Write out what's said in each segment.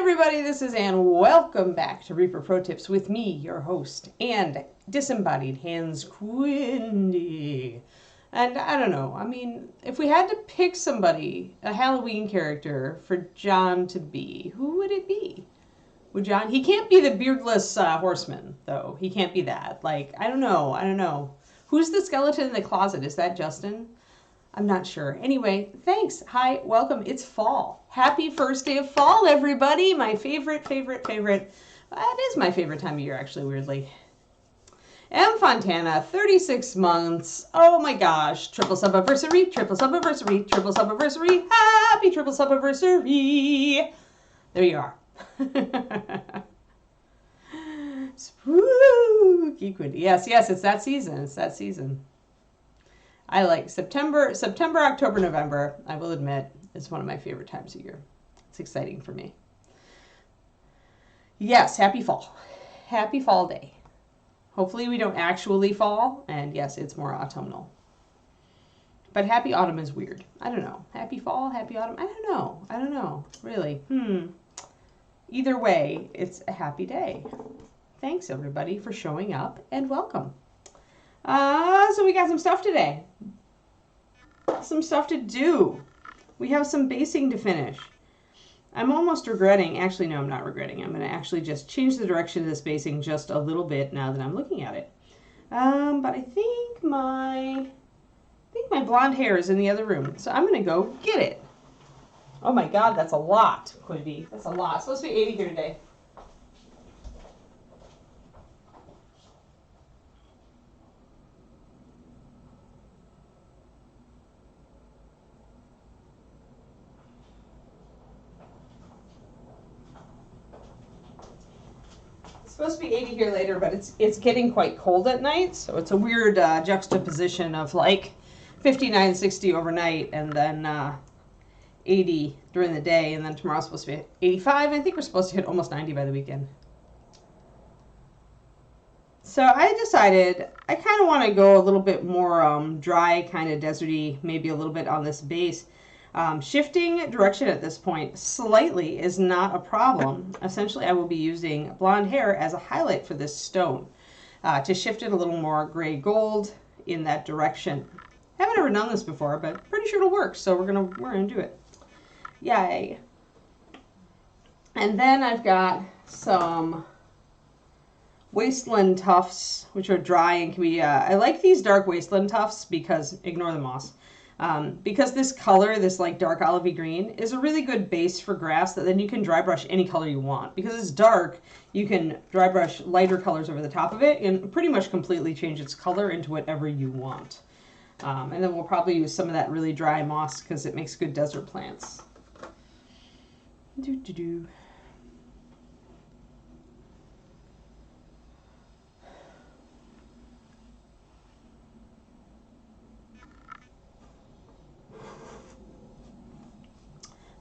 everybody, this is Ann. Welcome back to Reaper Pro Tips with me, your host, and disembodied hands, Quindy. And I don't know, I mean, if we had to pick somebody, a Halloween character for John to be, who would it be? Would John, he can't be the beardless horseman, though. He can't be that. Like, I don't know. Who's the skeleton in the closet? Is that Justin? I'm not sure. Anyway, thanks. Hi, welcome. It's fall. Happy first day of fall, everybody. My favorite. It is my favorite time of year, actually, weirdly. M. Fontana, 36 months. Oh my gosh. Triple sub-anniversary. Happy triple sub-anniversary. There you are. Spooky Quindy. Yes, it's that season. I like September, October, November, I will admit, is one of my favorite times of year. It's exciting for me. Yes, happy fall. Happy fall day. Hopefully we don't actually fall, and yes, it's more autumnal. But happy autumn is weird. I don't know. Happy fall, happy autumn, I don't know. Really. Either way, it's a happy day. Thanks, everybody, for showing up, and welcome. So we got some stuff today. Some stuff to do. We have some basing to finish. I'm almost regretting, actually no, I'm not regretting. I'm going to actually just change the direction of this basing just a little bit now that I'm looking at it. But I think my blonde hair is in the other room, so I'm going to go get it. Oh my God, that's a lot, Quinby. That's a lot. It's supposed to be 80 here today. Supposed to be 80 here later, but it's getting quite cold at night, so it's a weird juxtaposition of like 59, 60 overnight, and then 80 during the day, and then tomorrow's supposed to be 85. I think we're supposed to hit almost 90 by the weekend. So I decided I kind of want to go a little bit more dry, kind of deserty, maybe a little bit on this base. Shifting direction at this point slightly is not a problem. Essentially, I will be using blonde hair as a highlight for this stone to shift it a little more gray gold in that direction. Haven't ever done this before, but pretty sure it'll work. So we're gonna do it. Yay! And then I've got some wasteland tufts, which are dry and can be. I like these dark wasteland tufts because ignore the moss. Because this color, this like dark olivey green, is a really good base for grass that then you can dry brush any color you want. Because it's dark, you can dry brush lighter colors over the top of it and pretty much completely change its color into whatever you want. And then we'll probably use some of that really dry moss because it makes good desert plants.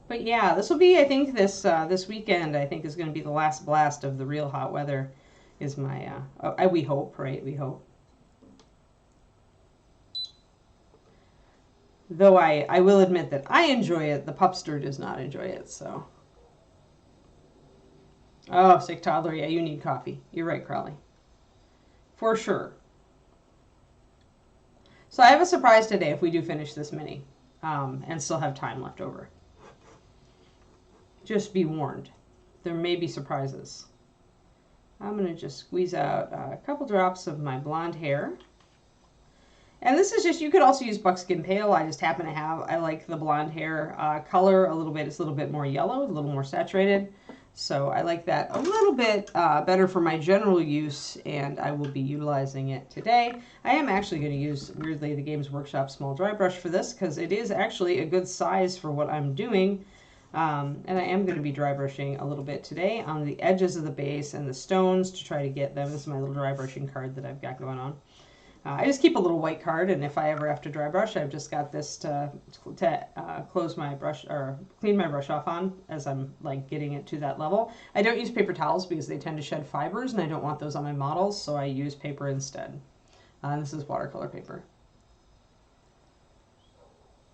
But yeah, this will be, I think, this weekend, I think, is going to be the last blast of the real hot weather, is my, we hope, right? We hope. Though I will admit that I enjoy it, the pupster does not enjoy it, so. Oh, sick toddler, yeah, you need coffee. You're right, Crowley. For sure. So I have a surprise today if we do finish this mini, and still have time left over. Just be warned, there may be surprises. I'm going to just squeeze out a couple drops of my blonde hair. And this is just, you could also use buckskin pale. I just happen to have, I like the blonde hair color a little bit. It's a little bit more yellow, a little more saturated. So I like that a little bit better for my general use, and I will be utilizing it today. I am actually going to use, weirdly, the Games Workshop small dry brush for this because it is actually a good size for what I'm doing. And I am going to be dry brushing a little bit today on the edges of the base and the stones to try to get them. This is my little dry brushing card that I've got going on. I just keep a little white card, and if I ever have to dry brush, I've just got this to close my brush or clean my brush off on as I'm like getting it to that level. I don't use paper towels because they tend to shed fibers, and I don't want those on my models, so I use paper instead. And this is watercolor paper.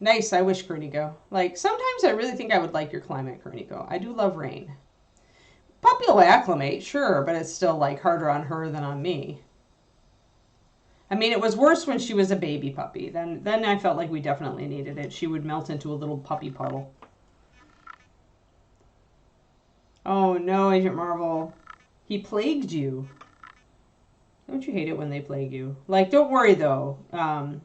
Nice, I wish, Kurnico. Like, sometimes I really think I would like your climate, Kurnico. I do love rain. Puppy will acclimate, sure, but it's still like harder on her than on me. I mean, it was worse when she was a baby puppy. Then I felt like we definitely needed it. She would melt into a little puppy puddle. Oh no, Agent Marvel. He plagued you. Don't you hate it when they plague you? Like, don't worry though.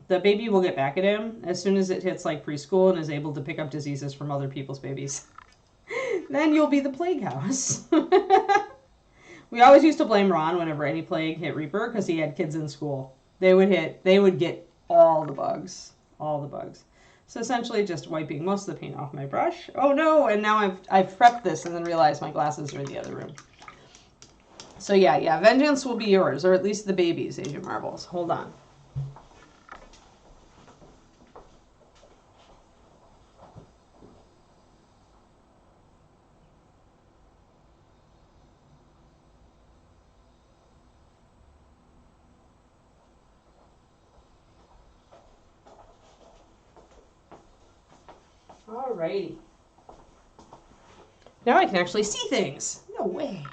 The baby will get back at him as soon as it hits like preschool and is able to pick up diseases from other people's babies. Then you'll be the plague house. We always used to blame Ron whenever any plague hit Reaper because he had kids in school. They would get all the bugs. So essentially just wiping most of the paint off my brush. Oh no, and now I've prepped this and then realized my glasses are in the other room. So yeah, vengeance will be yours, or at least the baby's, Agent Marbles. Hold on. Alrighty. Now I can actually see things. No way.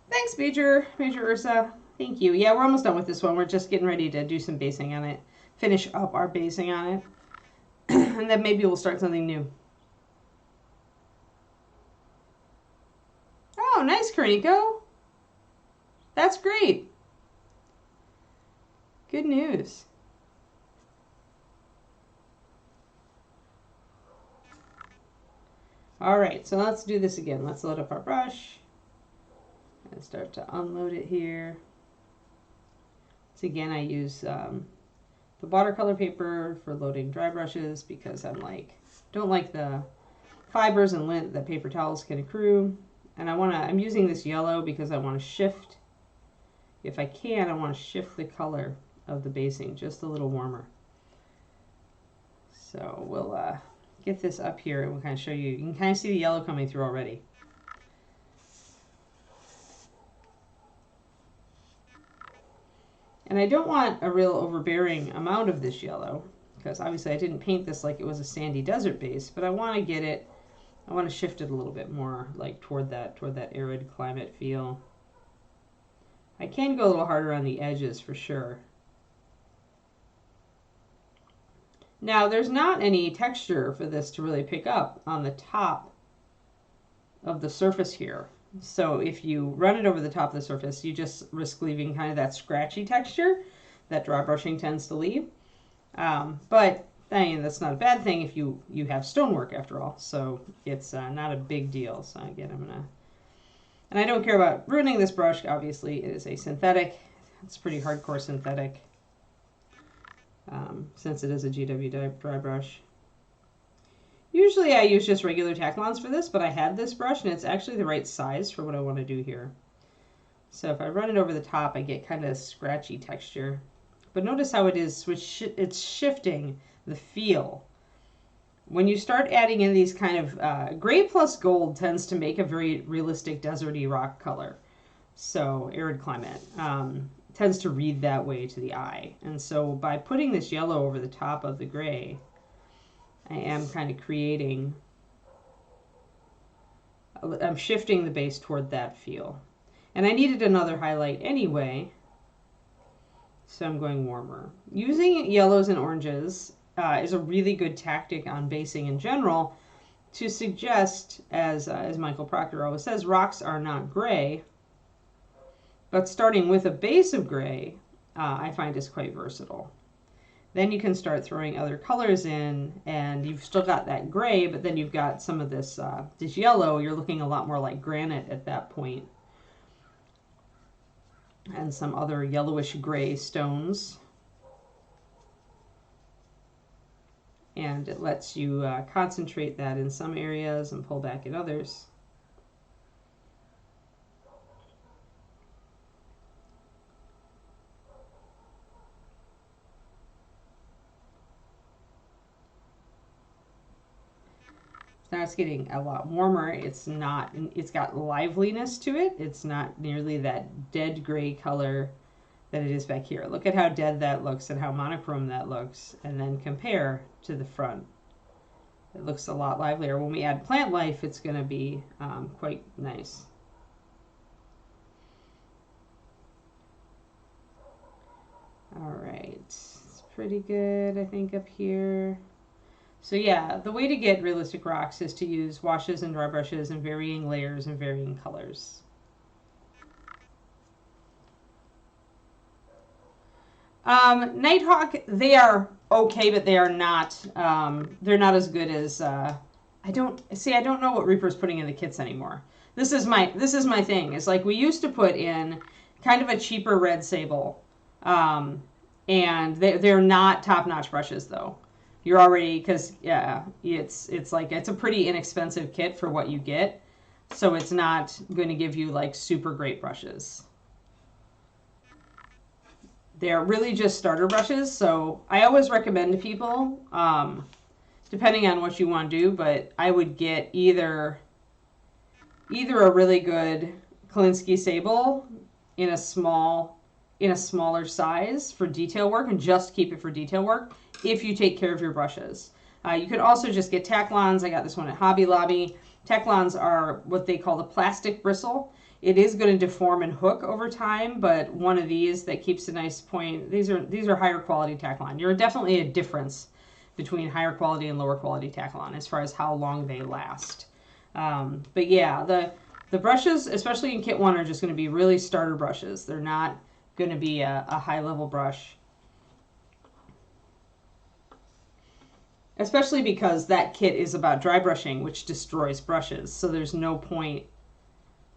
Thanks, Major Ursa. Thank you. Yeah, we're almost done with this one. We're just getting ready to do some basing on it. Finish up our basing on it. And then maybe we'll start something new. Oh, nice, Karniko. That's great. Good news. All right, so let's do this again. Let's load up our brush and start to unload it here. So again, I use the watercolor paper for loading dry brushes because don't like the fibers and lint that paper towels can accrue. And I'm using this yellow because I want to shift, if I can, I want to shift the color of the basing just a little warmer. So we'll get this up here and we'll kind of show you. You can kind of see the yellow coming through already. And I don't want a real overbearing amount of this yellow because obviously I didn't paint this like it was a sandy desert base, but I want to shift it a little bit more like toward that arid climate feel. I can go a little harder on the edges for sure. Now, there's not any texture for this to really pick up on the top of the surface here. So if you run it over the top of the surface, you just risk leaving kind of that scratchy texture that dry brushing tends to leave. But I mean, that's not a bad thing if you have stonework after all. So it's not a big deal. So again, and I don't care about ruining this brush. Obviously, it is a synthetic. It's pretty hardcore synthetic. Since it is a GW dry brush. Usually I use just regular Taklons for this, but I had this brush and it's actually the right size for what I want to do here. So if I run it over the top, I get kind of scratchy texture. But notice how it's shifting the feel. When you start adding in these kind of gray plus gold tends to make a very realistic deserty rock color. So arid climate. Tends to read that way to the eye. And so by putting this yellow over the top of the gray, I am kind of I'm shifting the base toward that feel. And I needed another highlight anyway, so I'm going warmer. Using yellows and oranges is a really good tactic on basing in general to suggest, as Michael Proctor always says, rocks are not gray. But starting with a base of gray, I find is quite versatile. Then you can start throwing other colors in, and you've still got that gray, but then you've got some of this yellow. You're looking a lot more like granite at that point. And some other yellowish gray stones. And it lets you concentrate that in some areas and pull back in others. Now it's getting a lot warmer. It's got liveliness to it. It's not nearly that dead gray color that it is back here. Look at how dead that looks and how monochrome that looks, and then compare to the front. it looks a lot livelier. When we add plant life, it's going to be quite nice. All right, it's pretty good, I think, up here. So yeah, the way to get realistic rocks is to use washes and dry brushes in varying layers and varying colors. Nighthawk, they are okay, but they are not. They're not as good as. I don't know what Reaper's putting in the kits anymore. This is my thing. It's like we used to put in kind of a cheaper red sable, and they're not top notch brushes though. You're already, because yeah, it's like it's a pretty inexpensive kit for what you get, so it's not going to give you like super great brushes. They're really just starter brushes, so I always recommend to people, depending on what you want to do, but I would get either a really good Kolinsky sable in a smaller size for detail work, and just keep it for detail work if you take care of your brushes. You can also just get Taklons. I got this one at Hobby Lobby. Taklons are what they call the plastic bristle. It is going to deform and hook over time, but one of these that keeps a nice point. These are higher quality Taklon. You're definitely a difference between higher quality and lower quality Taklon as far as how long they last. But yeah, the brushes, especially in Kit 1, are just going to be really starter brushes. They're not going to be a high level brush. Especially because that kit is about dry brushing, which destroys brushes. So there's no point.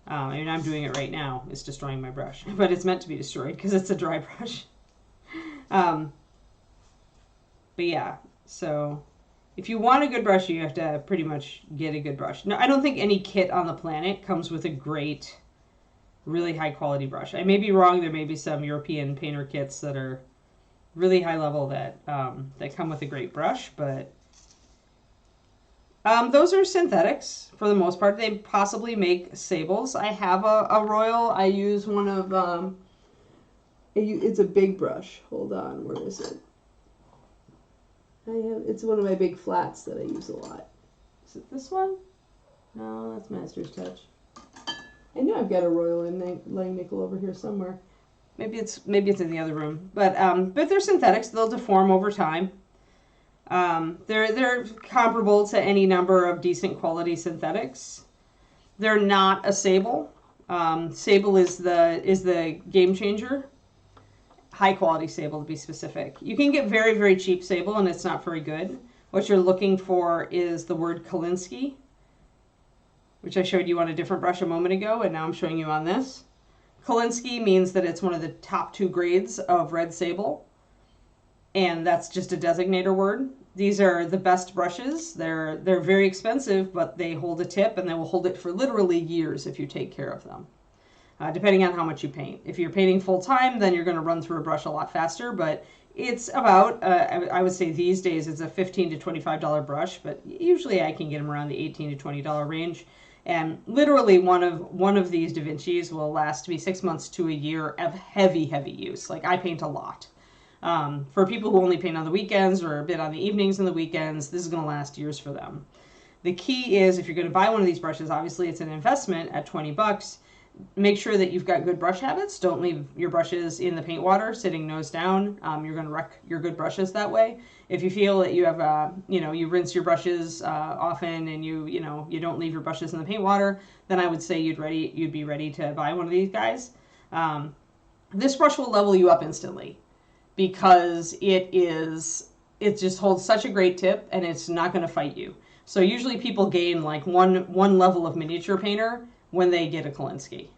I mean, I'm doing it right now. It's destroying my brush. But it's meant to be destroyed because it's a dry brush. But yeah, so if you want a good brush, you have to pretty much get a good brush. No, I don't think any kit on the planet comes with a great, really high quality brush. I may be wrong. There may be some European painter kits that are really high level that come with a great brush, but those are synthetics for the most part. They possibly make sables. I have a Royal. I use one of, it's a big brush. Hold on, where is it? It's one of my big flats that I use a lot. Is it this one? No, that's Master's Touch. I know I've got a Royal in Lang Nickel over here somewhere. Maybe it's in the other room. But they're synthetics. They'll deform over time. They're comparable to any number of decent quality synthetics. They're not a sable. Sable is the game changer. High quality sable, to be specific. You can get very, very cheap sable, and it's not very good. What you're looking for is the word Kolinsky, which I showed you on a different brush a moment ago, and now I'm showing you on this. Kolinsky means that it's one of the top 2 grades of red sable, and that's just a designator word. These are the best brushes. They're very expensive, but they hold a tip, and they will hold it for literally years if you take care of them, depending on how much you paint. If you're painting full time, then you're going to run through a brush a lot faster, but it's about, I would say these days it's a $15 to $25 brush, but usually I can get them around the $18 to $20 range. And literally one of these Da Vinci's will last me 6 months to a year of heavy, heavy use. Like, I paint a lot. For people who only paint on the weekends or a bit on the evenings and the weekends, this is going to last years for them. The key is, if you're going to buy one of these brushes, obviously it's an investment at 20 bucks. Make sure that you've got good brush habits. Don't leave your brushes in the paint water sitting nose down. You're going to wreck your good brushes that way. If you feel that you have, you rinse your brushes often, and you don't leave your brushes in the paint water, then I would say you'd be ready to buy one of these guys. This brush will level you up instantly because it just holds such a great tip, and it's not going to fight you. So usually people gain like one level of miniature painter when they get a Kolinsky.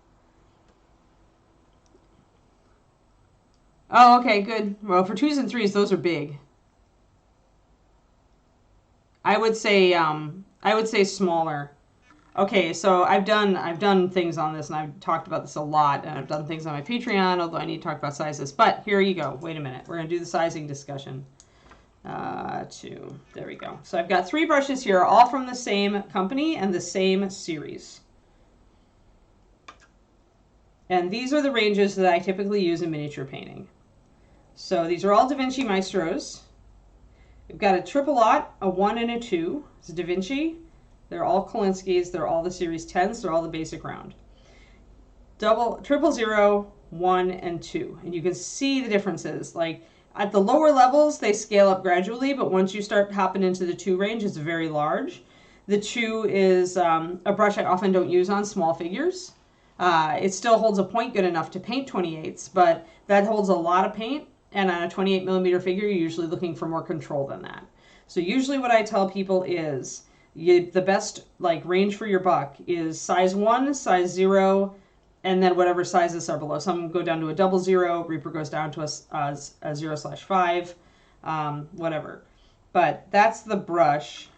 Oh, okay, good. Well, for 2s and 3s, those are big. I would say smaller. Okay, so I've done things on this, and I've talked about this a lot, and I've done things on my Patreon, although I need to talk about sizes. But here you go. Wait a minute. We're going to do the sizing discussion. 2. There we go. So I've got 3 brushes here, all from the same company and the same series. And these are the ranges that I typically use in miniature painting. So these are all Da Vinci Maestros. We've got a triple lot, a 1 and a 2. It's a Da Vinci. They're all Kolinsky's. They're all the Series 10s. They're all the basic round. Triple 0, 1, and 2. And you can see the differences. Like at the lower levels, they scale up gradually, but once you start hopping into the 2 range, it's very large. The 2 is a brush I often don't use on small figures. It still holds a point good enough to paint 28s, but that holds a lot of paint. And on a 28 millimeter figure, you're usually looking for more control than that. So usually what I tell people is the best like range for your buck is size 1, size 0, and then whatever sizes are below. Some go down to a 00, Reaper goes down to a 0/5, whatever. But that's the brush.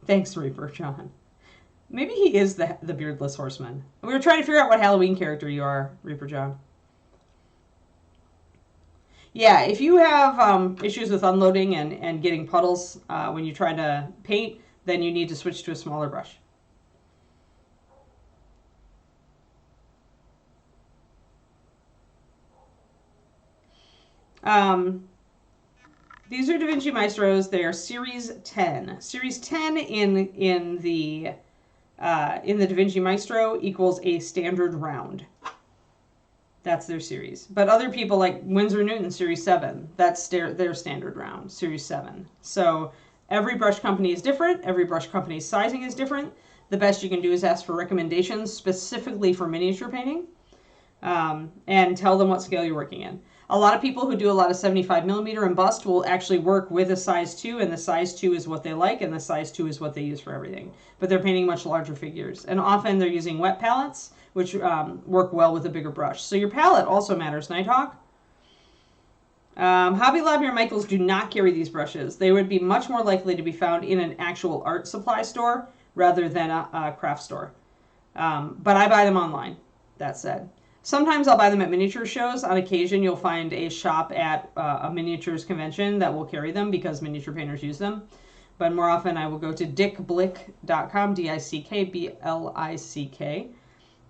Thanks, Reaper John. Maybe he is the beardless horseman. We were trying to figure out what Halloween character you are, Reaper John. Yeah, if you have issues with unloading and getting puddles when you try to paint, then you need to switch to a smaller brush. These are Da Vinci Maestros. They are Series 10. Series 10 in the Da Vinci Maestro equals a standard round. That's their series. But other people like Winsor Newton Series 7, that's their standard round, Series 7. So every brush company is different. Every brush company's sizing is different. The best you can do is ask for recommendations specifically for miniature painting and tell them what scale you're working in. A lot of people who do a lot of 75 millimeter and bust will actually work with a size 2, and the size 2 is what they like, and the size 2 is what they use for everything. But they're painting much larger figures. And often they're using wet palettes, which work well with a bigger brush. So your palette also matters, Nighthawk. Hobby Lobby or Michaels do not carry these brushes. They would be much more likely to be found in an actual art supply store rather than a craft store. But I buy them online, that said. Sometimes I'll buy them at miniature shows. On occasion, you'll find a shop at a miniatures convention that will carry them because miniature painters use them. But more often, I will go to dickblick.com, DICKBLICK,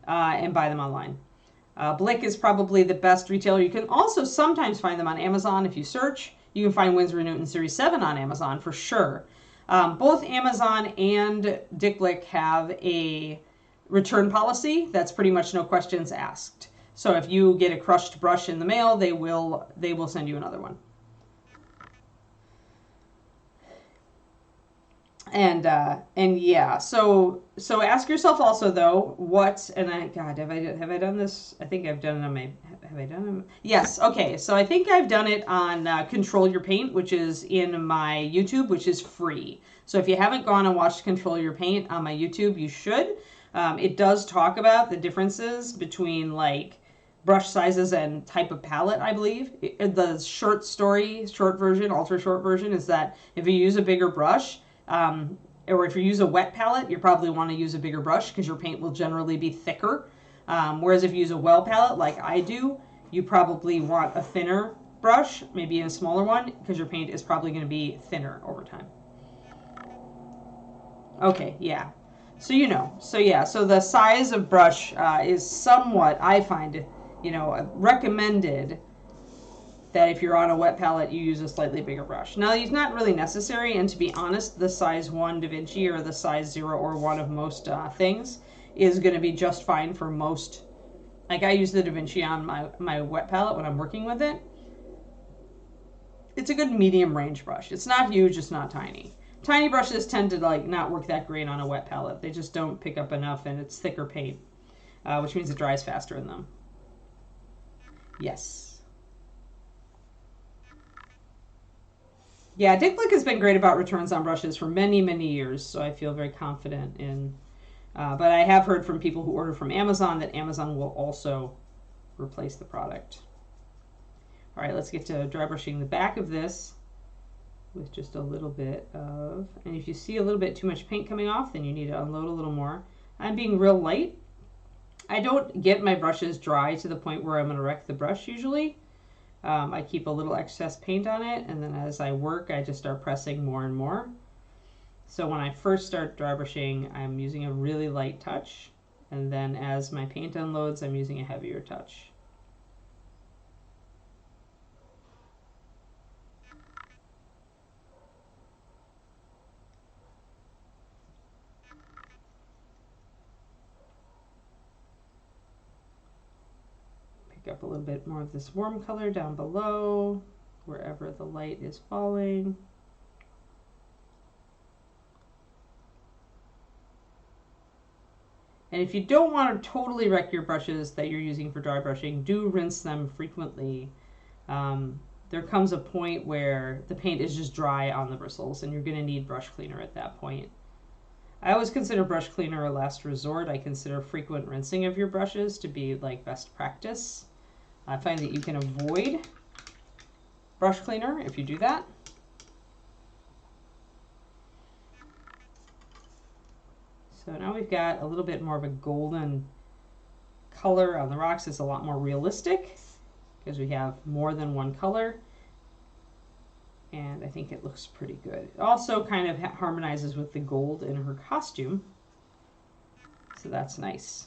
and buy them online. Blick is probably the best retailer. You can also sometimes find them on Amazon if you search. You can find Winsor & Newton Series 7 on Amazon for sure. Both Amazon and Dick Blick have a return policy that's pretty much no questions asked. So if you get a crushed brush in the mail, they will send you another one. And yeah, so ask yourself also though, have I done this? I think I've done it on my, have I done it? Yes, okay, so I think I've done it on Control Your Paint, which is in my YouTube, which is free. So if you haven't gone and watched Control Your Paint on my YouTube, you should. It does talk about the differences between like brush sizes and type of palette, I believe. The short version, ultra short version is that if you use a bigger brush, or if you use a wet palette, you probably want to use a bigger brush because your paint will generally be thicker. Whereas if you use a well palette like I do, you probably want a thinner brush, maybe a smaller one, because your paint is probably going to be thinner over time. Okay, yeah. So you know, so the size of brush is somewhat, I find, recommended that if you're on a wet palette, you use a slightly bigger brush. Now, it's not really necessary, and to be honest, the size 1 Da Vinci or the size 0 or 1 of most things is going to be just fine for most. Like, I use the Da Vinci on my wet palette when I'm working with it. It's a good medium range brush. It's not huge, it's not tiny. Tiny brushes tend to like not work that great on a wet palette. They just don't pick up enough, and it's thicker paint, which means it dries faster in them. Yes. Yeah, Dick Blick has been great about returns on brushes for many, many years, so I feel very confident in. But I have heard from people who order from Amazon that Amazon will also replace the product. All right, let's get to dry brushing the back of this with just a little bit of, and if you see a little bit too much paint coming off, then you need to unload a little more. I'm being real light. I don't get my brushes dry to the point where I'm going to wreck the brush usually. I keep a little excess paint on it, and then as I work, I just start pressing more and more. So when I first start dry brushing, I'm using a really light touch, and then as my paint unloads, I'm using a heavier touch. up a little bit more of this warm color down below, wherever the light is falling. And if you don't want to totally wreck your brushes that you're using for dry brushing, do rinse them frequently. There comes a point where the paint is just dry on the bristles and you're going to need brush cleaner at that point. I always consider brush cleaner a last resort. I consider frequent rinsing of your brushes to be like best practice. I find that you can avoid brush cleaner if you do that. So now we've got a little bit more of a golden color on the rocks. It's a lot more realistic because we have more than one color. And I think it looks pretty good. It also kind of harmonizes with the gold in her costume. So that's nice.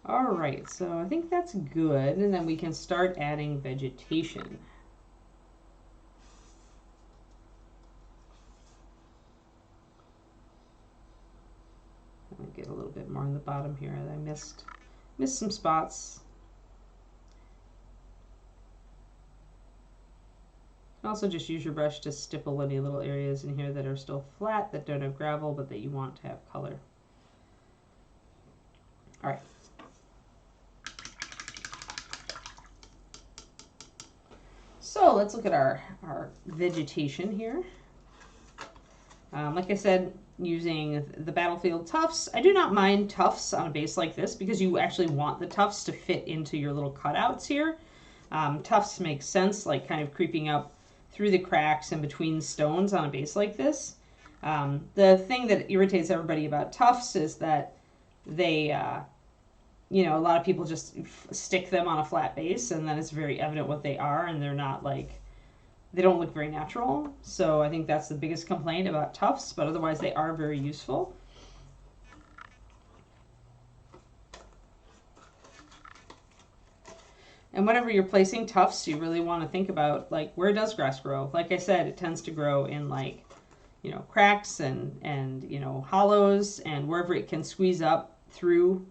All right, so I think that's good. And then we can start adding vegetation. I'm gonna get a little bit more on the bottom here. I missed some spots. You can also just use your brush to stipple any little areas in here that are still flat, that don't have gravel, but that you want to have color. All right. So let's look at our vegetation here. Like I said, using the Battlefield tufts. I do not mind tufts on a base like this because you actually want the tufts to fit into your little cutouts here. Tufts make sense, like kind of creeping up through the cracks and between stones on a base like this. The thing that irritates everybody about tufts is that they, you know, a lot of people just stick them on a flat base and then it's very evident what they are and they're not like, they don't look very natural. So I think that's the biggest complaint about tufts, but otherwise they are very useful. And whenever you're placing tufts, you really want to think about, like, where does grass grow? Like I said, it tends to grow in, like, you know, cracks and you know, hollows and wherever it can squeeze up through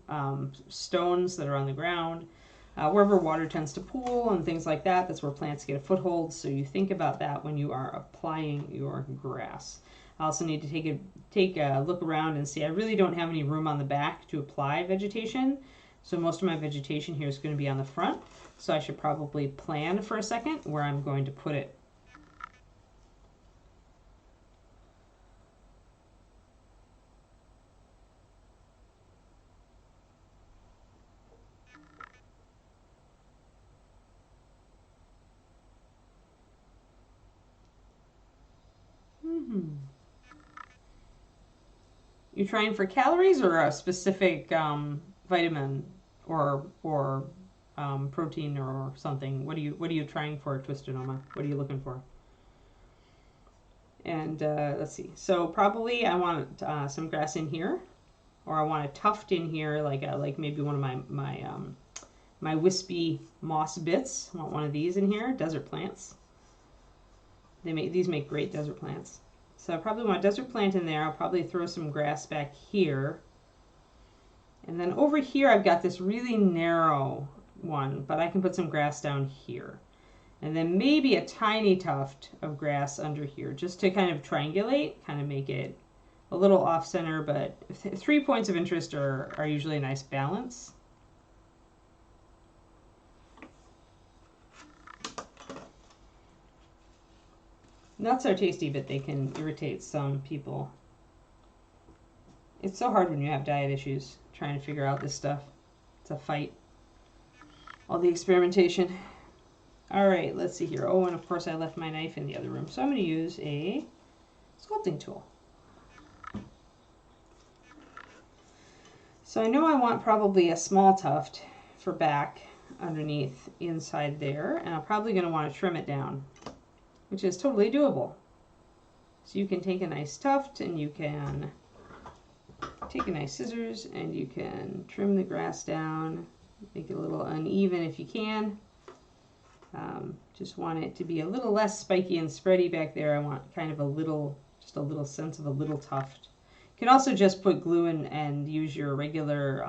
stones that are on the ground. Wherever water tends to pool and things like that, that's where plants get a foothold. So you think about that when you are applying your grass. I also need to take a look around and see, I really don't have any room on the back to apply vegetation. So most of my vegetation here is going to be on the front. So I should probably plan for a second where I'm going to put it. You trying for calories or a specific vitamin or protein or something? What are you trying for, Twisted Oma? What are you looking for? And let's see. So probably I want some grass in here, or I want a tuft in here, like maybe one of my wispy moss bits. I want one of these in here. Desert plants. These make great desert plants. So I probably want a desert plant in there. I'll probably throw some grass back here. And then over here I've got this really narrow one, but I can put some grass down here. And then maybe a tiny tuft of grass under here, just to kind of triangulate, kind of make it a little off center, but 3 points of interest are usually a nice balance. Nuts are tasty, but they can irritate some people. It's so hard when you have diet issues, trying to figure out this stuff. It's a fight. All the experimentation. All right, let's see here. Oh, and of course I left my knife in the other room. So I'm going to use a sculpting tool. So I know I want probably a small tuft for back underneath inside there, and I'm probably going to want to trim it down, which is totally doable. So you can take a nice tuft and you can take a nice scissors and you can trim the grass down, make it a little uneven if you can. Just want it to be a little less spiky and spready back there. I want kind of just a little sense of a little tuft. You can also just put glue in and use your regular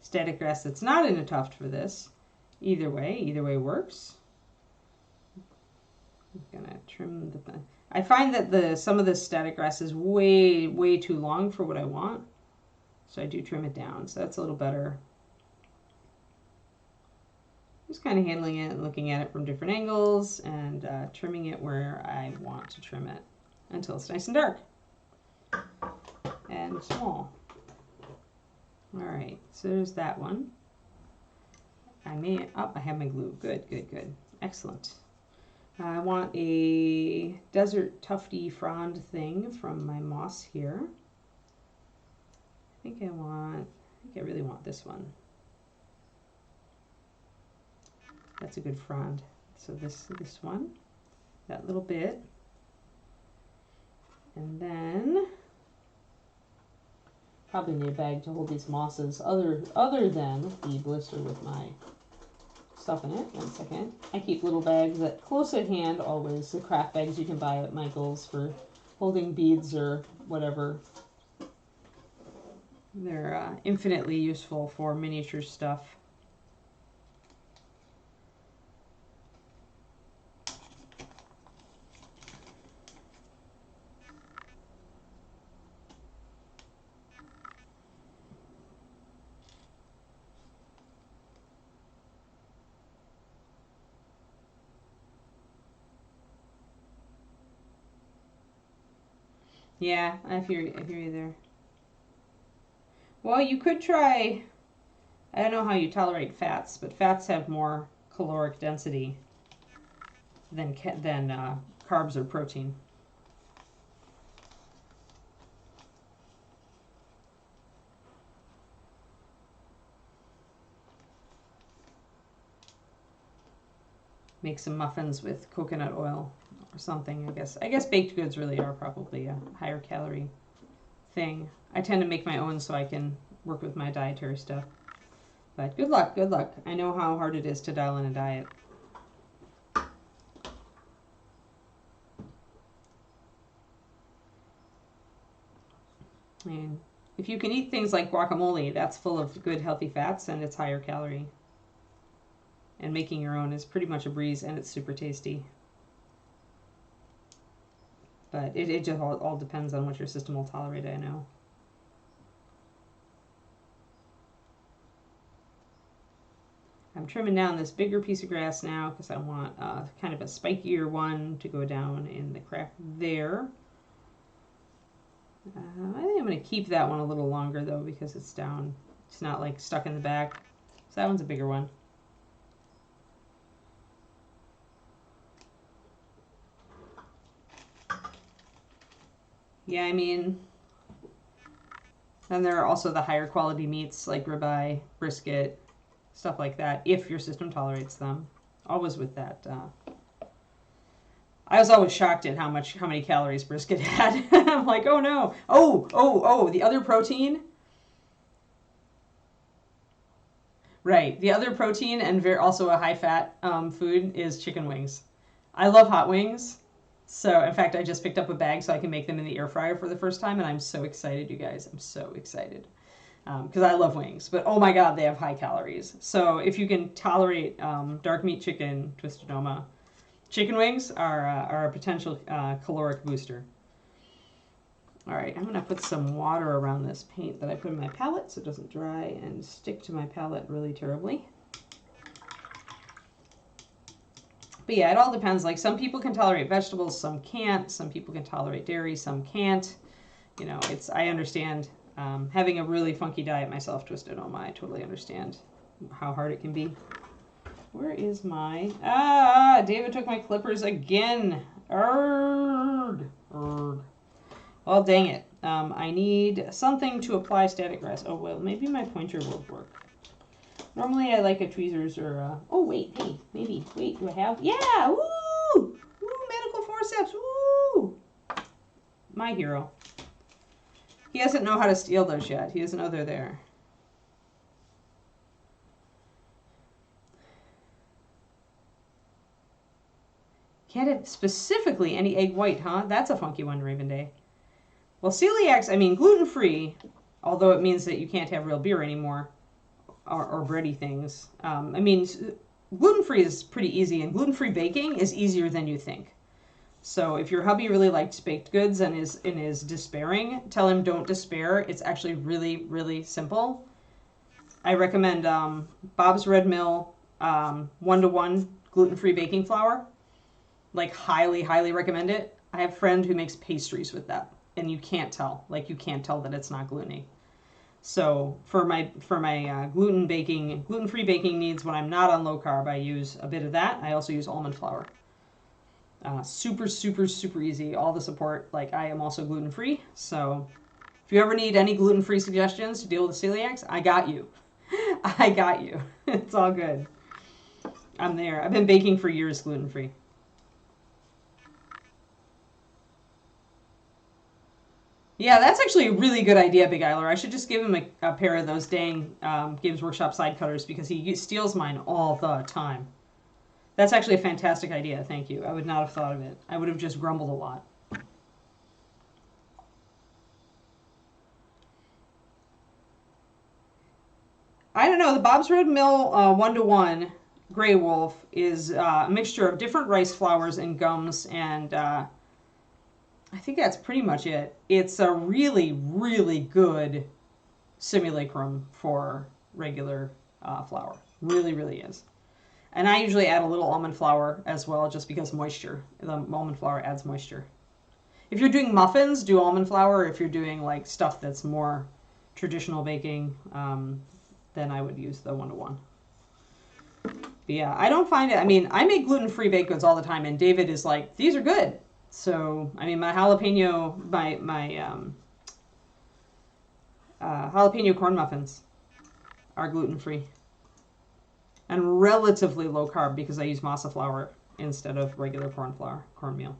static grass that's not in a tuft for this. Either way works. I'm gonna trim the. I find that some of this static grass is way too long for what I want, so I do trim it down. So that's a little better. Just kind of handling it and looking at it from different angles and trimming it where I want to trim it until it's nice and dark and small. All right, so there's that one. I have my glue. Good. Excellent. I want a desert tufty frond thing from my moss here. I think I really want this one. That's a good frond. So this one, that little bit. And then probably need a bag to hold these mosses other than the blister with my stuff in it. 1 second. I keep little bags at close at hand always, the craft bags you can buy at Michael's for holding beads or whatever. They're infinitely useful for miniature stuff. Yeah, I hear you there. Well, you could try, I don't know how you tolerate fats, but fats have more caloric density than carbs or protein. Make some muffins with coconut oil or something, I guess. I guess baked goods really are probably a higher calorie thing. I tend to make my own so I can work with my dietary stuff. But good luck. I know how hard it is to dial in a diet. And if you can eat things like guacamole, that's full of good healthy fats and it's higher calorie. And making your own is pretty much a breeze and it's super tasty. But it just all depends on what your system will tolerate, I know. I'm trimming down this bigger piece of grass now because I want kind of a spikier one to go down in the crack there. I think I'm going to keep that one a little longer though because it's down. It's not like stuck in the back. So that one's a bigger one. Yeah, I mean, then there are also the higher quality meats like ribeye, brisket, stuff like that, if your system tolerates them. Always with that. I was always shocked at how many calories brisket had. I'm like, oh no. Oh, the other protein. Right, the other protein and also a high fat food is chicken wings. I love hot wings. So, in fact, I just picked up a bag so I can make them in the air fryer for the first time, and I'm so excited, you guys. I'm so excited. Because I love wings. But, oh my god, they have high calories. So, if you can tolerate dark meat chicken, twisted oma, chicken wings are a potential caloric booster. All right, I'm going to put some water around this paint that I put in my palette so it doesn't dry and stick to my palette really terribly. But yeah, it all depends. Like some people can tolerate vegetables, some can't. Some people can tolerate dairy, some can't. You know, I understand having a really funky diet myself, twisted oma. I totally understand how hard it can be. Where is my... David took my clippers again. Well, dang it. I need something to apply static grass. Oh, well, maybe my pointer will work. Normally I like a tweezers or oh wait, hey, maybe, wait, do I have? Yeah, woo! Woo, medical forceps, woo! My hero. He doesn't know how to steal those yet. He doesn't know they're there. Can't have specifically any egg white, huh? That's a funky one, Raven Day. Well, celiacs, I mean gluten-free, although it means that you can't have real beer anymore. or bready things. I mean, gluten-free is pretty easy, and gluten-free baking is easier than you think. So if your hubby really likes baked goods and is despairing, tell him don't despair. It's actually really, really simple. I recommend Bob's Red Mill 1-to-1 gluten-free baking flour. Like, highly, highly recommend it. I have a friend who makes pastries with that, and you can't tell. Like, you can't tell that it's not gluten-y. So for my gluten-free baking needs, when I'm not on low carb, I use a bit of that. I also use almond flour. Super, super, super easy. All the support. Like, I am also gluten-free. So if you ever need any gluten-free suggestions to deal with the celiacs, I got you. I got you. It's all good. I'm there. I've been baking for years gluten-free. Yeah, that's actually a really good idea, Big Eiler. I should just give him a pair of those dang Games Workshop side cutters because he steals mine all the time. That's actually a fantastic idea. Thank you. I would not have thought of it. I would have just grumbled a lot. I don't know. The Bob's Red Mill 1-to-1 Grey Wolf is a mixture of different rice flours and gums, and I think that's pretty much it. It's a really, really good simulacrum for regular flour. Really, really is. And I usually add a little almond flour as well, just because moisture. The almond flour adds moisture. If you're doing muffins, do almond flour. If you're doing like stuff that's more traditional baking, then I would use the 1-to-1. But yeah, I don't find it. I mean, I make gluten-free baked goods all the time, and David is like, these are good. So, I mean, my jalapeno corn muffins are gluten-free and relatively low carb because I use masa flour instead of regular cornmeal.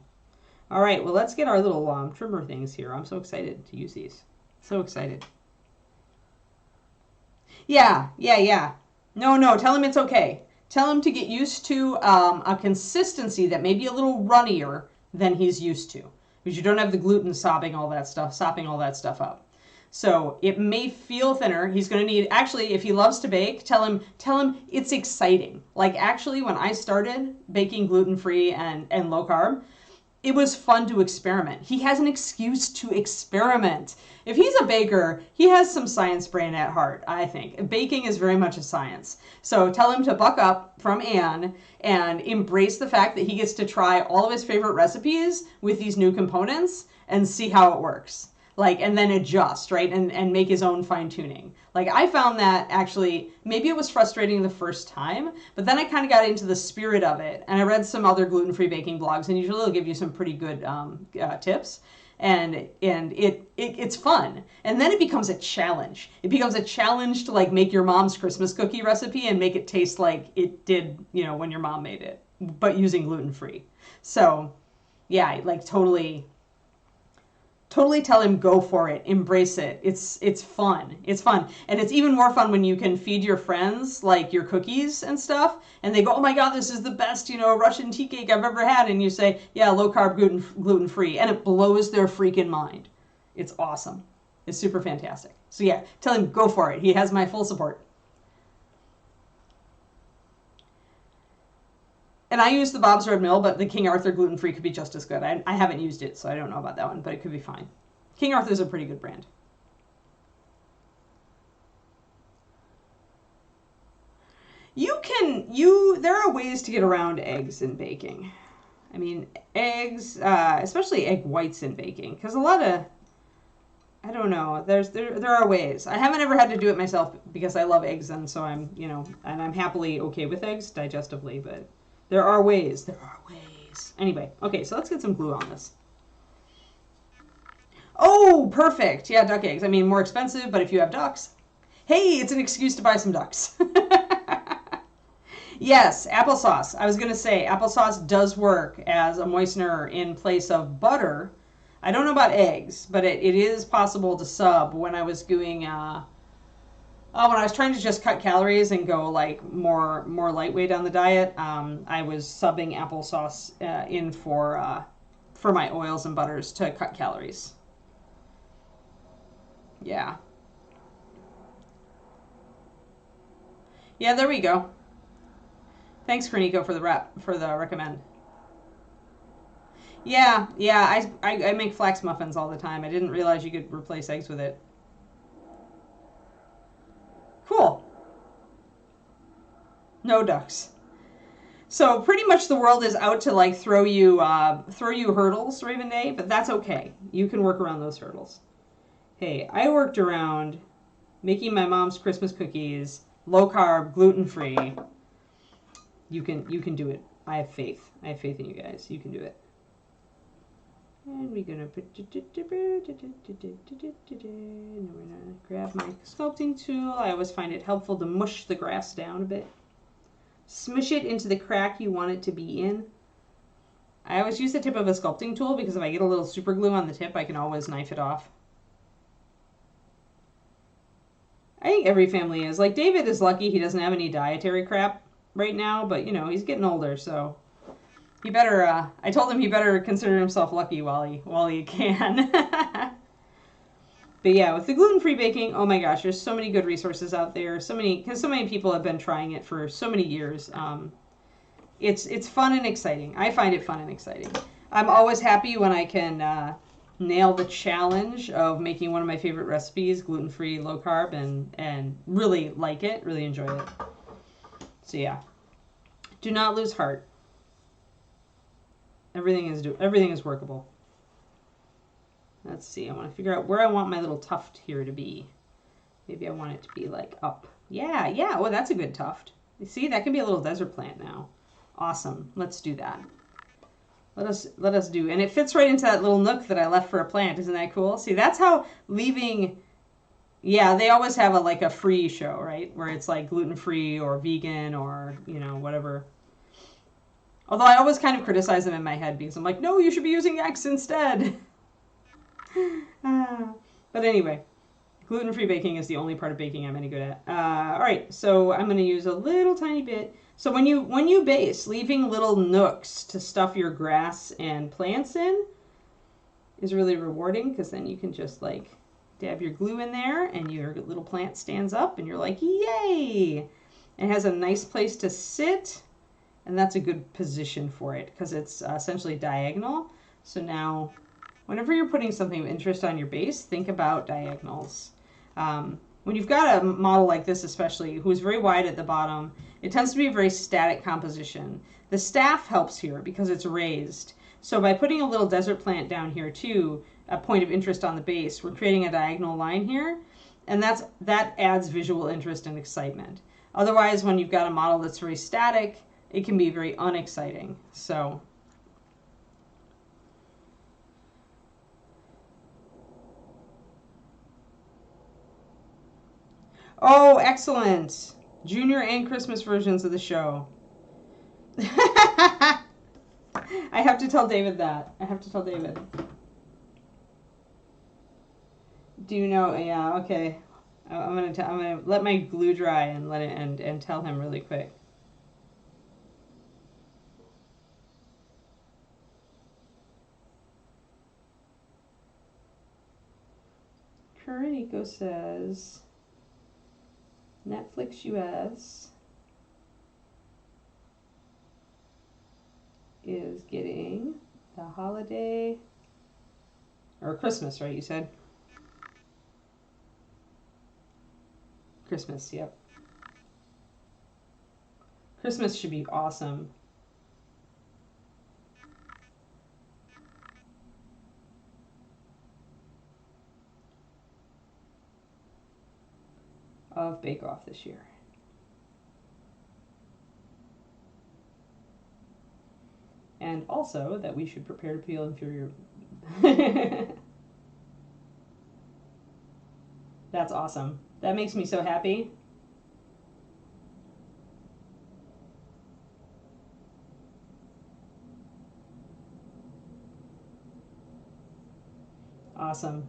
All right, well, let's get our little trimmer things here. I'm so excited to use these. So excited. Yeah. No, tell him it's okay. Tell him to get used to a consistency that may be a little runnier than he's used to, because you don't have the gluten sopping all that stuff up. So it may feel thinner. He's going to need, actually, if he loves to bake, tell him it's exciting. Like, actually, when I started baking gluten-free and low carb, it was fun to experiment. He has an excuse to experiment. If he's a baker, he has some science brain at heart, I think. Baking is very much a science. So tell him to buck up from Anne and embrace the fact that he gets to try all of his favorite recipes with these new components and see how it works. Like, and then adjust, right? And make his own fine tuning. Like, I found that actually, maybe it was frustrating the first time, but then I kind of got into the spirit of it. And I read some other gluten-free baking blogs, and usually they'll give you some pretty good tips. And it's fun. And then it becomes a challenge. It becomes a challenge to, like, make your mom's Christmas cookie recipe and make it taste like it did, you know, when your mom made it, but using gluten-free. So, yeah, like, totally tell him go for it, embrace it. It's fun. It's fun. And it's even more fun when you can feed your friends like your cookies and stuff, and they go, oh my god, this is the best, you know, Russian tea cake I've ever had, and you say, yeah, low carb, gluten free, and it blows their freaking mind. It's awesome. It's super fantastic. So yeah, tell him go for it. He has my full support. And I use the Bob's Red Mill, but the King Arthur gluten-free could be just as good. I haven't used it, so I don't know about that one, but it could be fine. King Arthur's a pretty good brand. There are ways to get around eggs in baking. I mean, eggs, especially egg whites in baking, because a lot of, I don't know, there are ways. I haven't ever had to do it myself because I love eggs, and so I'm, you know, and I'm happily okay with eggs digestively, but there are ways. Anyway, okay, so let's get some glue on this. Oh, perfect. Yeah, duck eggs. I mean, more expensive, but if you have ducks, hey, it's an excuse to buy some ducks. Yes, applesauce. I was going to say, applesauce does work as a moistener in place of butter. I don't know about eggs, but it is possible to sub. When I was doing, when I was trying to just cut calories and go like more lightweight on the diet, I was subbing applesauce in for my oils and butters to cut calories. Yeah. Yeah, there we go. Thanks, Kerniko, for the recommend. Yeah, yeah, I make flax muffins all the time. I didn't realize you could replace eggs with it. Cool. No ducks. So pretty much the world is out to like throw you hurdles, Raven Day, but that's okay. You can work around those hurdles. Hey, I worked around making my mom's Christmas cookies, low carb, gluten free. You can do it. I have faith. I have faith in you guys. You can do it. And we're gonna put. Now we're gonna grab my sculpting tool. I always find it helpful to mush the grass down a bit. Smush it into the crack you want it to be in. I always use the tip of a sculpting tool because if I get a little super glue on the tip, I can always knife it off. I think every family is. Like, David is lucky he doesn't have any dietary crap right now, but, you know, he's getting older, so he better, I told him he better consider himself lucky while he can. But yeah, with the gluten-free baking, oh my gosh, there's so many good resources out there. Because so many people have been trying it for so many years. It's fun and exciting. I find it fun and exciting. I'm always happy when I can nail the challenge of making one of my favorite recipes, gluten-free, low carb, and really like it, really enjoy it. So yeah, do not lose heart. Everything is workable. Let's see. I want to figure out where I want my little tuft here to be. Maybe I want it to be like up. Yeah, yeah. Oh, that's a good tuft. You see, that can be a little desert plant now. Awesome. Let's do that. Let us do. And it fits right into that little nook that I left for a plant. Isn't that cool? See, that's how leaving. Yeah, they always have a free show, right? Where it's like gluten-free or vegan or, you know, whatever. Although I always kind of criticize them in my head because I'm like, no, you should be using X instead. But anyway, gluten-free baking is the only part of baking I'm any good at. All right, so I'm going to use a little tiny bit. So when you base, leaving little nooks to stuff your grass and plants in is really rewarding because then you can just like dab your glue in there and your little plant stands up and you're like, yay! It has a nice place to sit, and that's a good position for it because it's essentially diagonal. So now, whenever you're putting something of interest on your base, think about diagonals. When you've got a model like this especially, who's very wide at the bottom, it tends to be a very static composition. The staff helps here because it's raised. So by putting a little desert plant down here too, a point of interest on the base, we're creating a diagonal line here, and that adds visual interest and excitement. Otherwise, when you've got a model that's very static, it can be very unexciting. So oh, excellent. Junior and Christmas versions of the show. I have to tell David that. I have to tell David. Do you know? Yeah, okay. I'm gonna let my glue dry and let it and tell him really quick. Kuroniko says Netflix US is getting the holiday or Christmas, right? You said Christmas. Yep. Christmas should be awesome. Of Bake Off this year. And also that we should prepare to peel inferior. That's awesome. That makes me so happy. Awesome.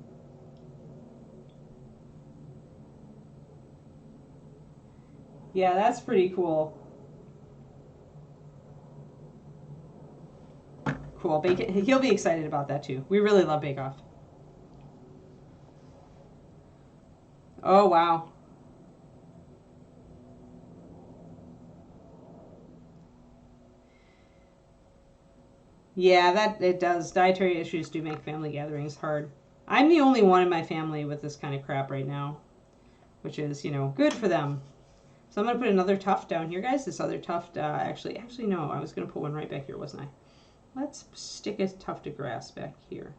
Yeah, that's pretty cool. Cool. He'll be excited about that too. We really love Bake Off. Oh, wow. Yeah, that it does. Dietary issues do make family gatherings hard. I'm the only one in my family with this kind of crap right now, which is, good for them. So I'm going to put another tuft down here, guys. This other tuft, actually, no, I was going to put one right back here, wasn't I? Let's stick a tuft of grass back here.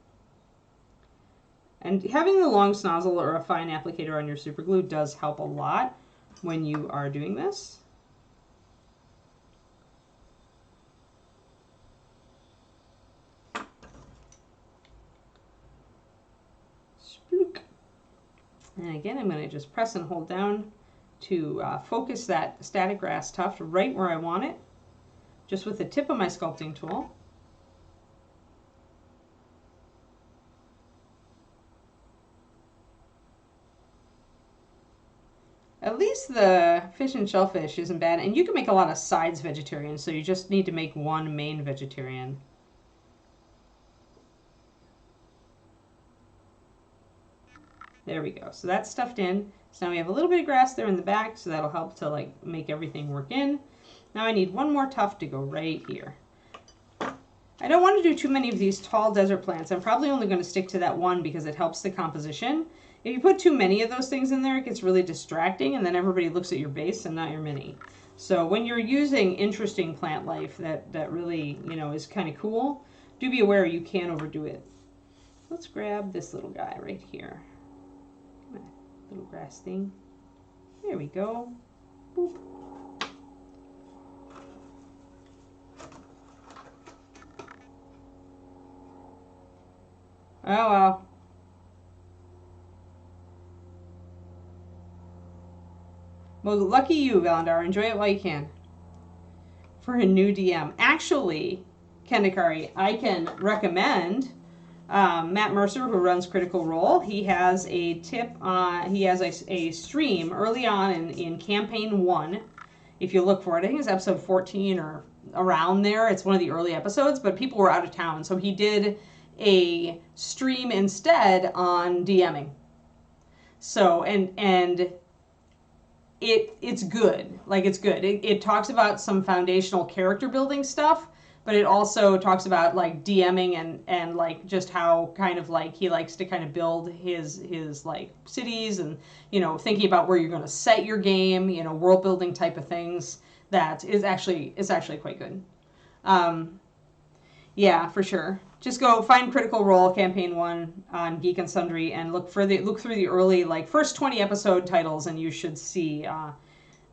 And having the long snozzle or a fine applicator on your super glue does help a lot when you are doing this. Splook. And again, I'm going to just press and hold down to focus that static grass tuft right where I want it, just with the tip of my sculpting tool. At least the fish and shellfish isn't bad, and you can make a lot of sides vegetarian, so you just need to make one main vegetarian. There we go. So that's stuffed in. So now we have a little bit of grass there in the back, so that'll help to like make everything work in. Now I need one more tuft to go right here. I don't want to do too many of these tall desert plants. I'm probably only going to stick to that one because it helps the composition. If you put too many of those things in there, it gets really distracting, and then everybody looks at your base and not your mini. So when you're using interesting plant life that really, is kind of cool, do be aware you can overdo it. Let's grab this little guy right here. Come on, little grass thing. There we go. Boop. Oh, well. Well, lucky you, Valandar. Enjoy it while you can. For a new DM. Actually, Kendakari, I can recommend Matt Mercer, who runs Critical Role. He has a tip on, he has a stream early on in Campaign 1. If you look for it, I think it's episode 14 or around there. It's one of the early episodes, but people were out of town. So he did a stream instead on DMing. So, and it's good. Like, it's good. It talks about some foundational character building stuff, but it also talks about like DMing and like just how kind of like he likes to kind of build his like cities and, thinking about where you're going to set your game, world building type of things. That is actually, it's actually quite good. Yeah, for sure. Just go find Critical Role Campaign 1 on Geek and Sundry and look through the early, like, first 20 episode titles, and you should see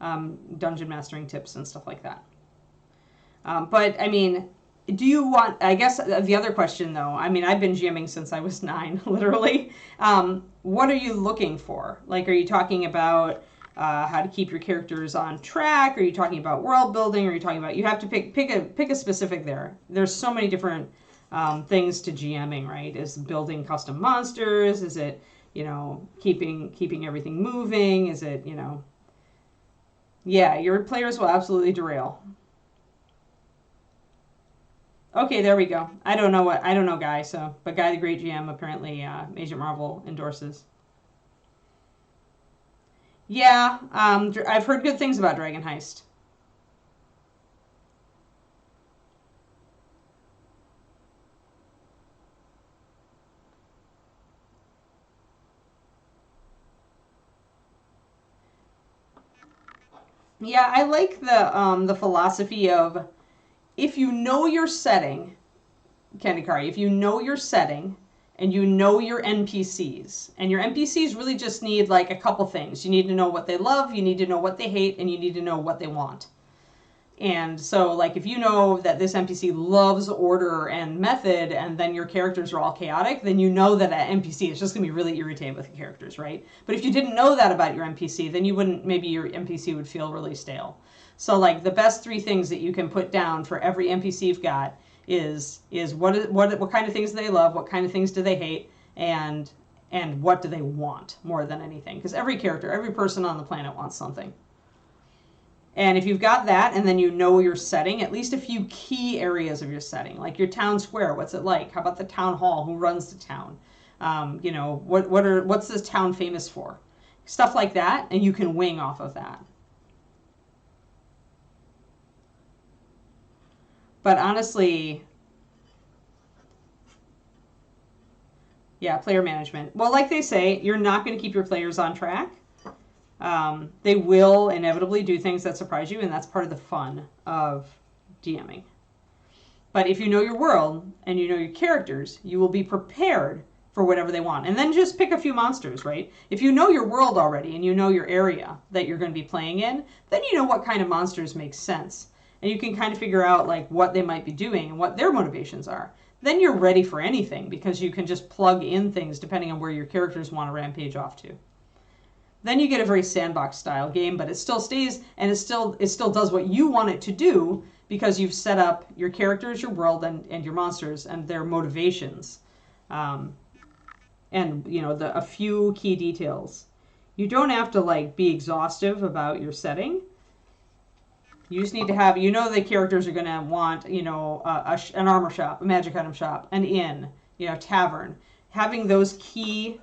dungeon mastering tips and stuff like that. But, I mean, do you want, I guess the other question, though, I mean, I've been GMing since I was 9, literally. What are you looking for? Like, are you talking about how to keep your characters on track? Are you talking about world building? Are you talking about, you have to pick a specific there. There's so many different things to GMing, right? Is building custom monsters? Is it, keeping everything moving? Is it, yeah, your players will absolutely derail. Okay, there we go. I don't know Guy, but Guy the Great GM apparently Agent Marvel endorses. Yeah, I've heard good things about Dragon Heist. Yeah, I like the philosophy of, if you know your setting, Kendakari, if you know your setting and you know your NPCs, and your NPCs really just need like a couple things. You need to know what they love, you need to know what they hate, and you need to know what they want. And so, like, if you know that this NPC loves order and method, and then your characters are all chaotic, then you know that an NPC is just going to be really irritated with the characters, right? But if you didn't know that about your NPC, then maybe your NPC would feel really stale. So, like, the best 3 things that you can put down for every NPC you've got is what kind of things do they love, what kind of things do they hate, and what do they want more than anything. Because every character, every person on the planet wants something. And if you've got that, and then you know your setting, at least a few key areas of your setting, like your town square, what's it like? How about the town hall? Who runs the town? What's this town famous for? Stuff like that, and you can wing off of that. But honestly, Yeah, player management. Well, like they say, you're not going to keep your players on track. They will inevitably do things that surprise you, and that's part of the fun of DMing. But if you know your world and you know your characters, you will be prepared for whatever they want. And then just pick a few monsters, right? If you know your world already and you know your area that you're going to be playing in, then you know what kind of monsters make sense. And you can kind of figure out like what they might be doing and what their motivations are. Then you're ready for anything because you can just plug in things depending on where your characters want to rampage off to. Then you get a very sandbox style game, but it still stays and it still does what you want it to do because you've set up your characters, your world, and your monsters and their motivations. And you know, a few key details. You don't have to like be exhaustive about your setting. You just need to have, you know, the characters are going to want, you know, an armor shop, a magic item shop, an inn, you know, tavern. Having those key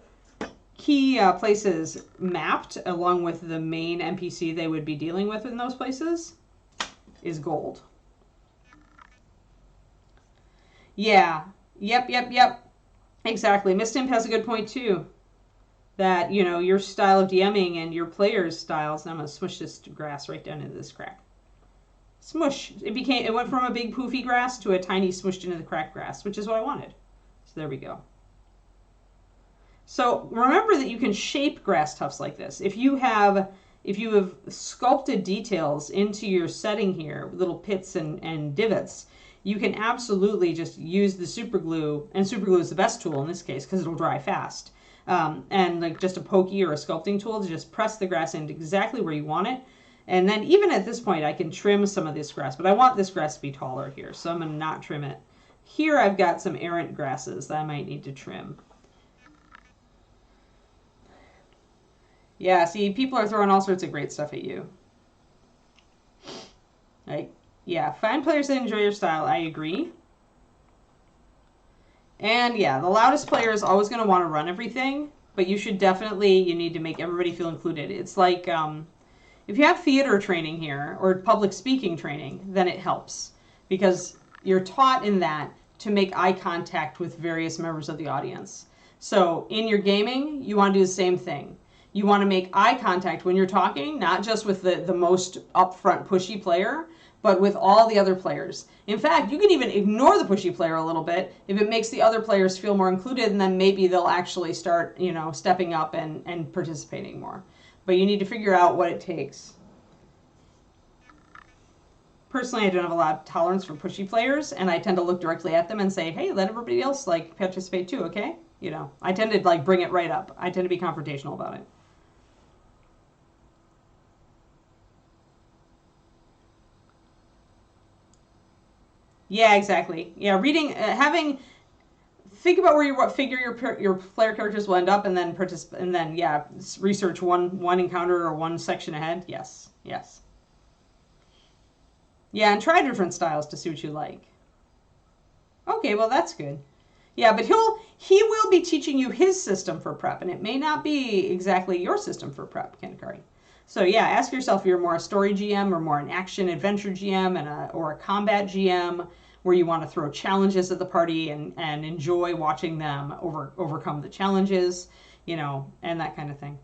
places mapped along with the main NPC they would be dealing with in those places is gold. Yeah. Yep. Exactly. Miss Imp has a good point too. That, you know, your style of DMing and your players' styles, and I'm going to smush this grass right down into this crack. Smush. It went from a big poofy grass to a tiny smushed into the cracked grass, which is what I wanted. So there we go. So remember that you can shape grass tufts like this. If you have sculpted details into your setting here, little pits and divots, you can absolutely just use the super glue, and super glue is the best tool in this case because it'll dry fast. And like just a pokey or a sculpting tool to just press the grass into exactly where you want it. And then even at this point, I can trim some of this grass, but I want this grass to be taller here, so I'm going to not trim it. Here I've got some errant grasses that I might need to trim. Yeah, see, people are throwing all sorts of great stuff at you. Like, yeah, find players that enjoy your style. I agree. And yeah, the loudest player is always going to want to run everything, but you need to make everybody feel included. It's like, if you have theater training here or public speaking training, then it helps because you're taught in that to make eye contact with various members of the audience. So in your gaming, you want to do the same thing. You want to make eye contact when you're talking, not just with the most upfront pushy player, but with all the other players. In fact, you can even ignore the pushy player a little bit if it makes the other players feel more included, and then maybe they'll actually start, you know, stepping up and participating more. But you need to figure out what it takes. Personally, I don't have a lot of tolerance for pushy players, and I tend to look directly at them and say, hey, let everybody else like participate too, okay? You know, I tend to like bring it right up. I tend to be confrontational about it. Yeah, exactly. Yeah, reading, think about what figure your player characters will end up, and then yeah, research one encounter or one section ahead. Yes. Yeah, and try different styles to see what you like. Okay, well that's good. Yeah, but he will be teaching you his system for prep, and it may not be exactly your system for prep, Kendakari. So yeah, ask yourself if you're more a story GM or more an action adventure GM or a combat GM where you want to throw challenges at the party and enjoy watching them overcome the challenges, you know, and that kind of thing.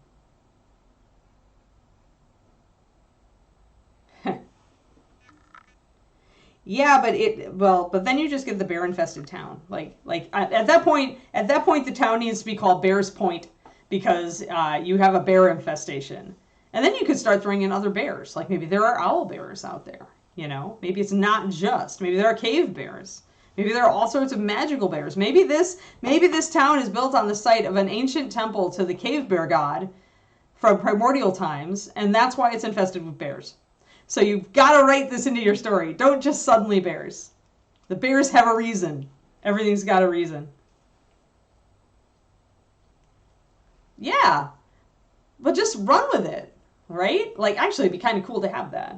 Yeah, but then you just get the bear infested town. Like at that point the town needs to be called Bear's Point because you have a bear infestation. And then you could start throwing in other bears. Like maybe there are owl bears out there, you know? Maybe it's not just. Maybe there are cave bears. Maybe there are all sorts of magical bears. Maybe this town is built on the site of an ancient temple to the cave bear god from primordial times, and that's why it's infested with bears. So you've got to write this into your story. Don't just suddenly bears. The bears have a reason. Everything's got a reason. Yeah. But just run with it. Right? Like, actually, it'd be kind of cool to have that.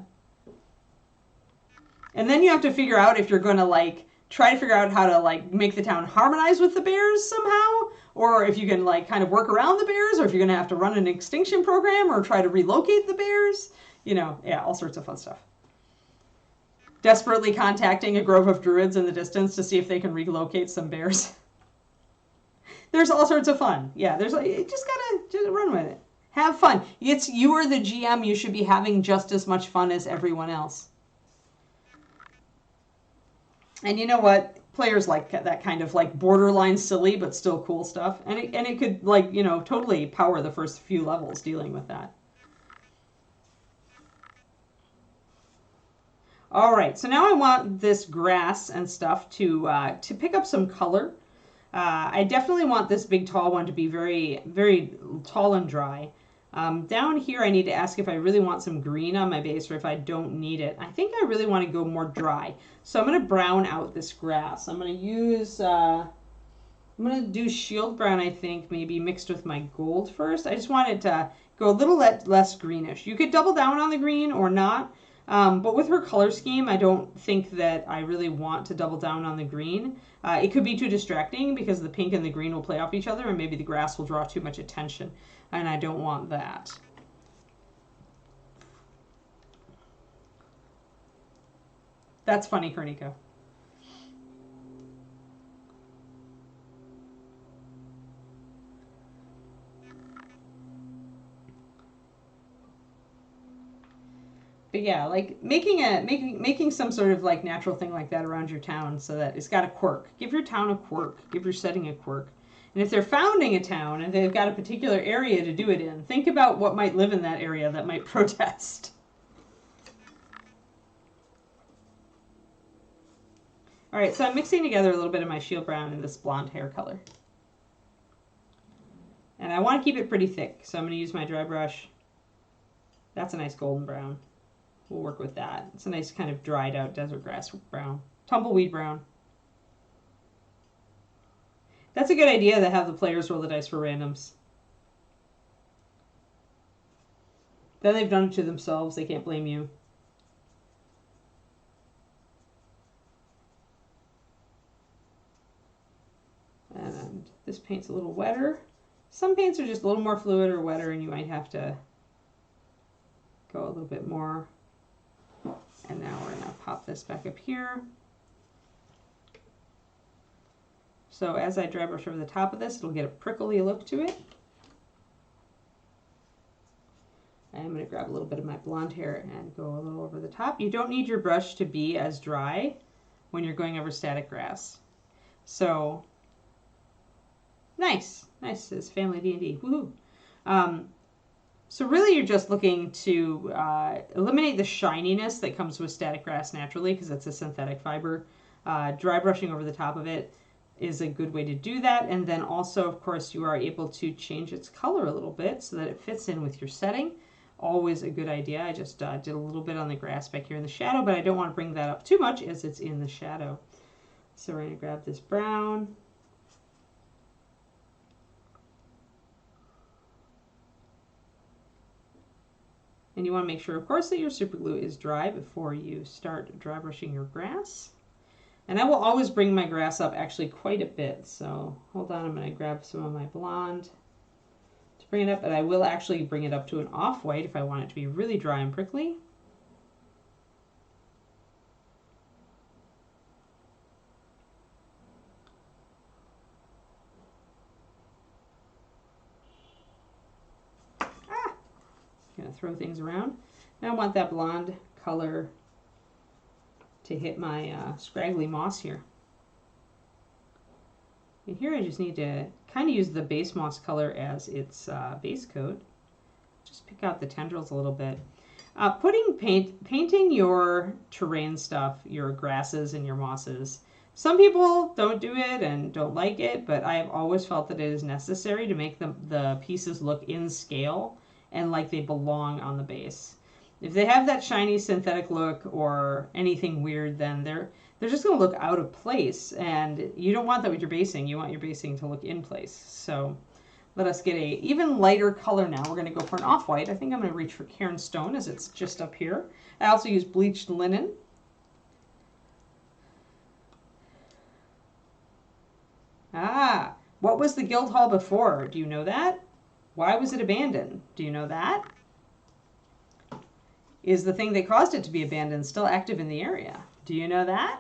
And then you have to figure out if you're going to, like, try to figure out how to, like, make the town harmonize with the bears somehow, or if you can, like, kind of work around the bears, or if you're going to have to run an extinction program or try to relocate the bears. You know, yeah, all sorts of fun stuff. Desperately contacting a grove of druids in the distance to see if they can relocate some bears. There's all sorts of fun. Yeah, there's like, you just gotta just run with it. Have fun. You are the GM. You should be having just as much fun as everyone else. And you know what? Players like that kind of like borderline silly but still cool stuff. And it could like, you know, totally power the first few levels dealing with that. All right, so now I want this grass and stuff to pick up some color. I definitely want this big tall one to be very, very tall and dry. Down here, I need to ask if I really want some green on my base or if I don't need it. I think I really want to go more dry. So I'm going to brown out this grass. I'm going to use, I'm going to do shield brown, I think, maybe mixed with my gold first. I just want it to go a little less greenish. You could double down on the green or not. But with her color scheme, I don't think that I really want to double down on the green. It could be too distracting because the pink and the green will play off each other and maybe the grass will draw too much attention. And I don't want that. That's funny, Kornika. But yeah, like making some sort of like natural thing like that around your town so that it's got a quirk. Give your town a quirk. Give your setting a quirk. And if they're founding a town and they've got a particular area to do it in, think about what might live in that area that might protest. All right, so I'm mixing together a little bit of my shield brown and this blonde hair color. And I want to keep it pretty thick, so I'm going to use my dry brush. That's a nice golden brown. We'll work with that. It's a nice kind of dried out desert grass brown. Tumbleweed brown. That's a good idea to have the players roll the dice for randoms. Then they've done it to themselves. They can't blame you. And this paint's a little wetter. Some paints are just a little more fluid or wetter, and you might have to go a little bit more. And now we're going to pop this back up here. So as I dry brush over the top of this, it'll get a prickly look to it. I'm going to grab a little bit of my blonde hair and go a little over the top. You don't need your brush to be as dry when you're going over static grass. So, nice. Nice, it's family D&D. Woohoo! So really you're just looking to eliminate the shininess that comes with static grass naturally because it's a synthetic fiber. Dry brushing over the top of it is a good way to do that. And then also, of course, you are able to change its color a little bit so that it fits in with your setting. Always a good idea. I just did a little bit on the grass back here in the shadow, but I don't want to bring that up too much as it's in the shadow. So we're going to grab this brown. And you want to make sure, of course, that your super glue is dry before you start dry brushing your grass. And I will always bring my grass up actually quite a bit. So hold on, I'm going to grab some of my blonde to bring it up. And I will actually bring it up to an off-white if I want it to be really dry and prickly. Gonna throw things around. Now I want that blonde color to hit my scraggly moss here. And here I just need to kind of use the base moss color as its base coat. Just pick out the tendrils a little bit. Painting your terrain stuff, your grasses and your mosses. Some people don't do it and don't like it, but I have always felt that it is necessary to make the pieces look in scale and like they belong on the base. If they have that shiny synthetic look or anything weird, then they're just going to look out of place, and you don't want that with your basing. You want your basing to look in place. So let us get a even lighter color now. We're going to go for an off-white. I think I'm going to reach for Cairn Stone as it's just up here. I also use bleached linen. Ah, what was the guild hall before? Do you know that? Why was it abandoned? Do you know that? Is the thing that caused it to be abandoned still active in the area? Do you know that?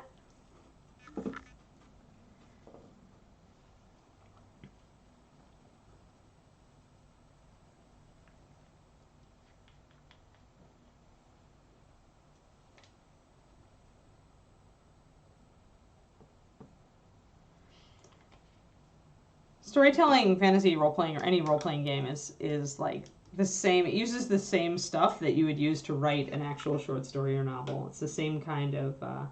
storytelling, fantasy role-playing, or any role-playing game is like the same. It uses the same stuff that you would use to write an actual short story or novel. It's the same kind of vibe.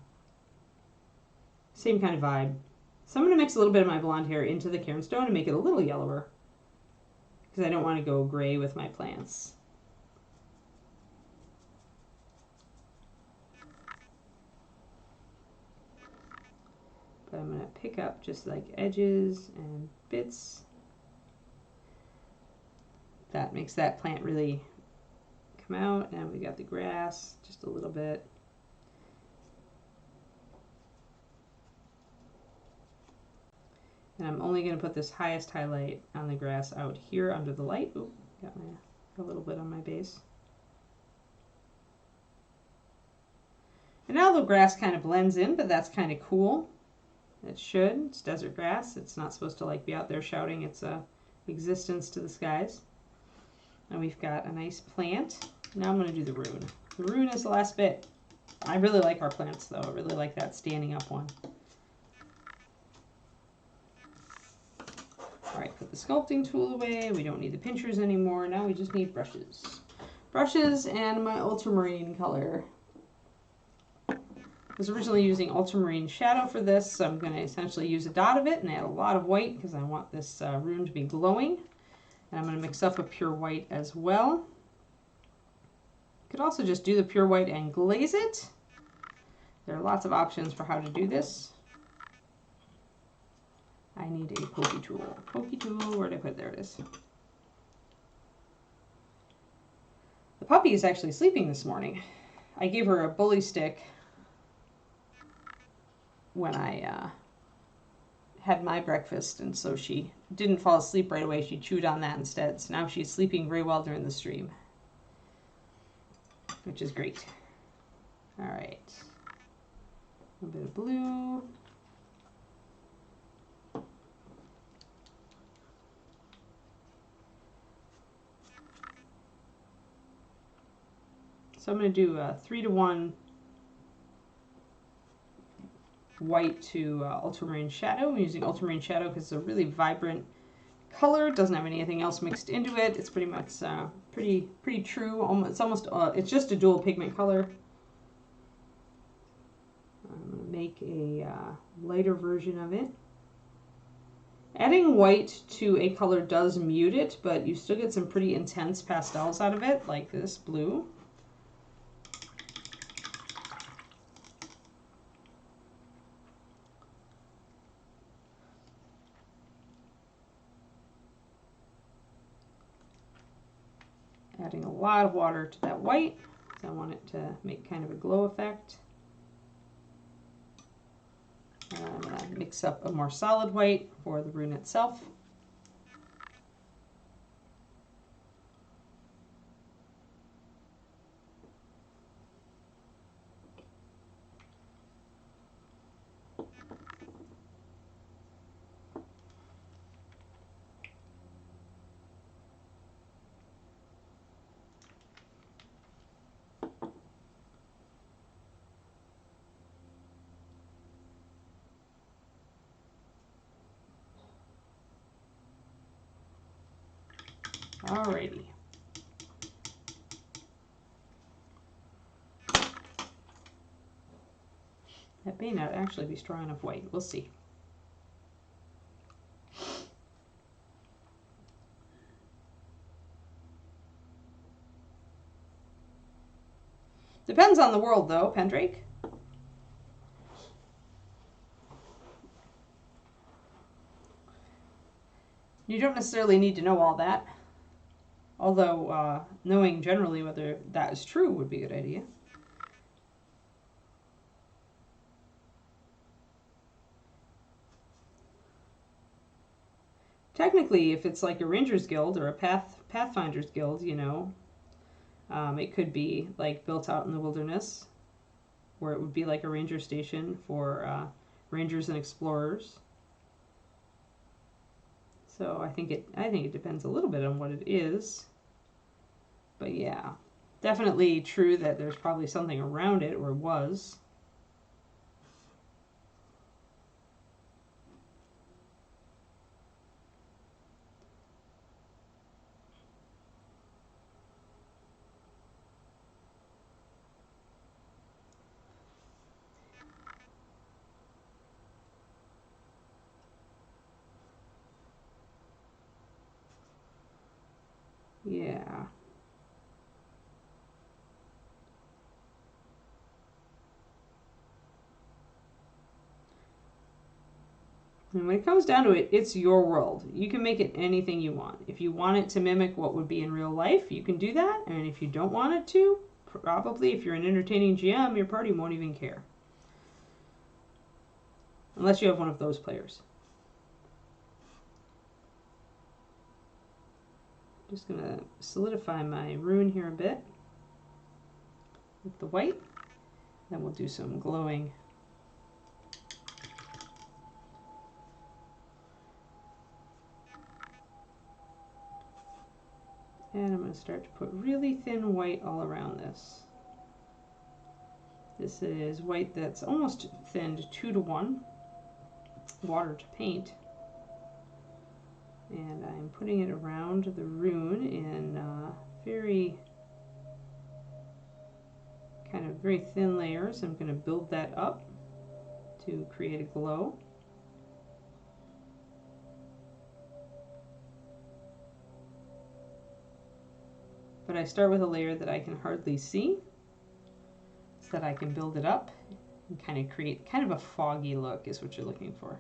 So I'm going to mix a little bit of my blonde hair into the cairnstone and make it a little yellower because I don't want to go gray with my plants. But I'm going to pick up just like edges and bits. That makes that plant really come out. And we got the grass just a little bit. And I'm only going to put this highest highlight on the grass out here under the light. Oop, got a little bit on my base. And now the grass kind of blends in, but that's kind of cool. It should. It's desert grass. It's not supposed to like be out there shouting its existence to the skies. And we've got a nice plant. Now I'm going to do the rune. The rune is the last bit. I really like our plants though. I really like that standing up one. Alright, put the sculpting tool away. We don't need the pinchers anymore. Now we just need brushes. Brushes and my ultramarine color. I was originally using ultramarine shadow for this, so I'm going to essentially use a dot of it and add a lot of white because I want this rune to be glowing. And I'm going to mix up a pure white as well. You could also just do the pure white and glaze it. There are lots of options for how to do this. I need a pokey tool. Pokey tool, where did I put it? There it is. The puppy is actually sleeping this morning. I gave her a bully stick when I had my breakfast, and so she didn't fall asleep right away. She chewed on that instead. So now she's sleeping very well during the stream, which is great. All right. A bit of blue. So I'm going to do a 3-to-1 white to ultramarine shadow. I'm using ultramarine shadow because it's a really vibrant color. It doesn't have anything else mixed into it. It's pretty much pretty true. It's almost it's just a dual pigment color. I'm going to make a lighter version of it. Adding white to a color does mute it, but you still get some pretty intense pastels out of it, like this blue. Adding a lot of water to that white, because I want it to make kind of a glow effect. I'm going to mix up a more solid white for the rune itself. Alrighty. That may not actually be strong enough white. We'll see. Depends on the world, though, Pendrake. You don't necessarily need to know all that. Although, knowing generally whether that is true would be a good idea. Technically, if it's like a Ranger's Guild or a Pathfinder's Guild, you know, it could be like built out in the wilderness, where it would be like a ranger station for rangers and explorers. So I think it depends a little bit on what it is. But yeah, definitely true that there's probably something around it, or was. Yeah. And when it comes down to it, it's your world. You can make it anything you want. If you want it to mimic what would be in real life, you can do that. And if you don't want it to, probably if you're an entertaining GM, your party won't even care. Unless you have one of those players. Just going to solidify my rune here a bit with the white. Then we'll do some glowing. And I'm going to start to put really thin white all around this. This is white that's almost thinned 2-to-1, water to paint. And I'm putting it around the rune in very thin layers. I'm going to build that up to create a glow. But I start with a layer that I can hardly see so that I can build it up and kind of create kind of a foggy look is what you're looking for.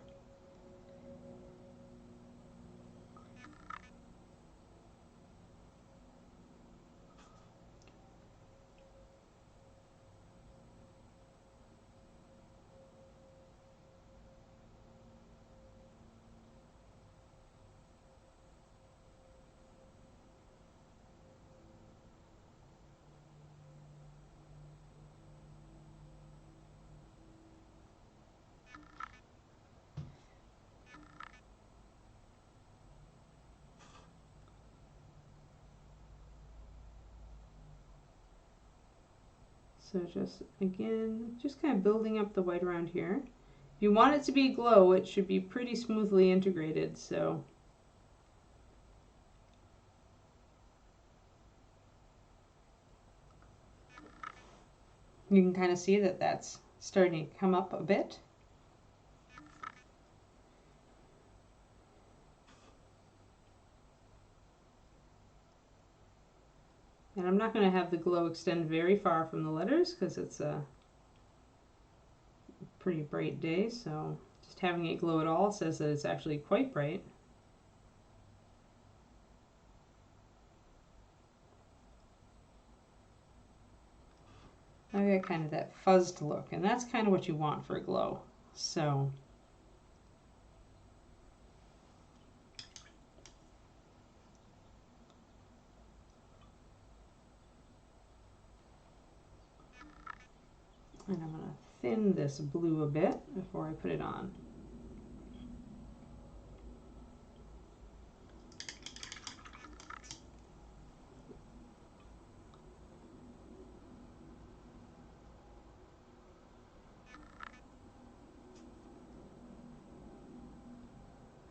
So again, just kind of building up the white around here. If you want it to be glow, it should be pretty smoothly integrated, so you can kind of see that that's starting to come up a bit. And I'm not going to have the glow extend very far from the letters because it's a pretty bright day, so just having it glow at all says that it's actually quite bright. I got kind of that fuzzed look, and that's kind of what you want for a glow. So and I'm going to thin this blue a bit before I put it on.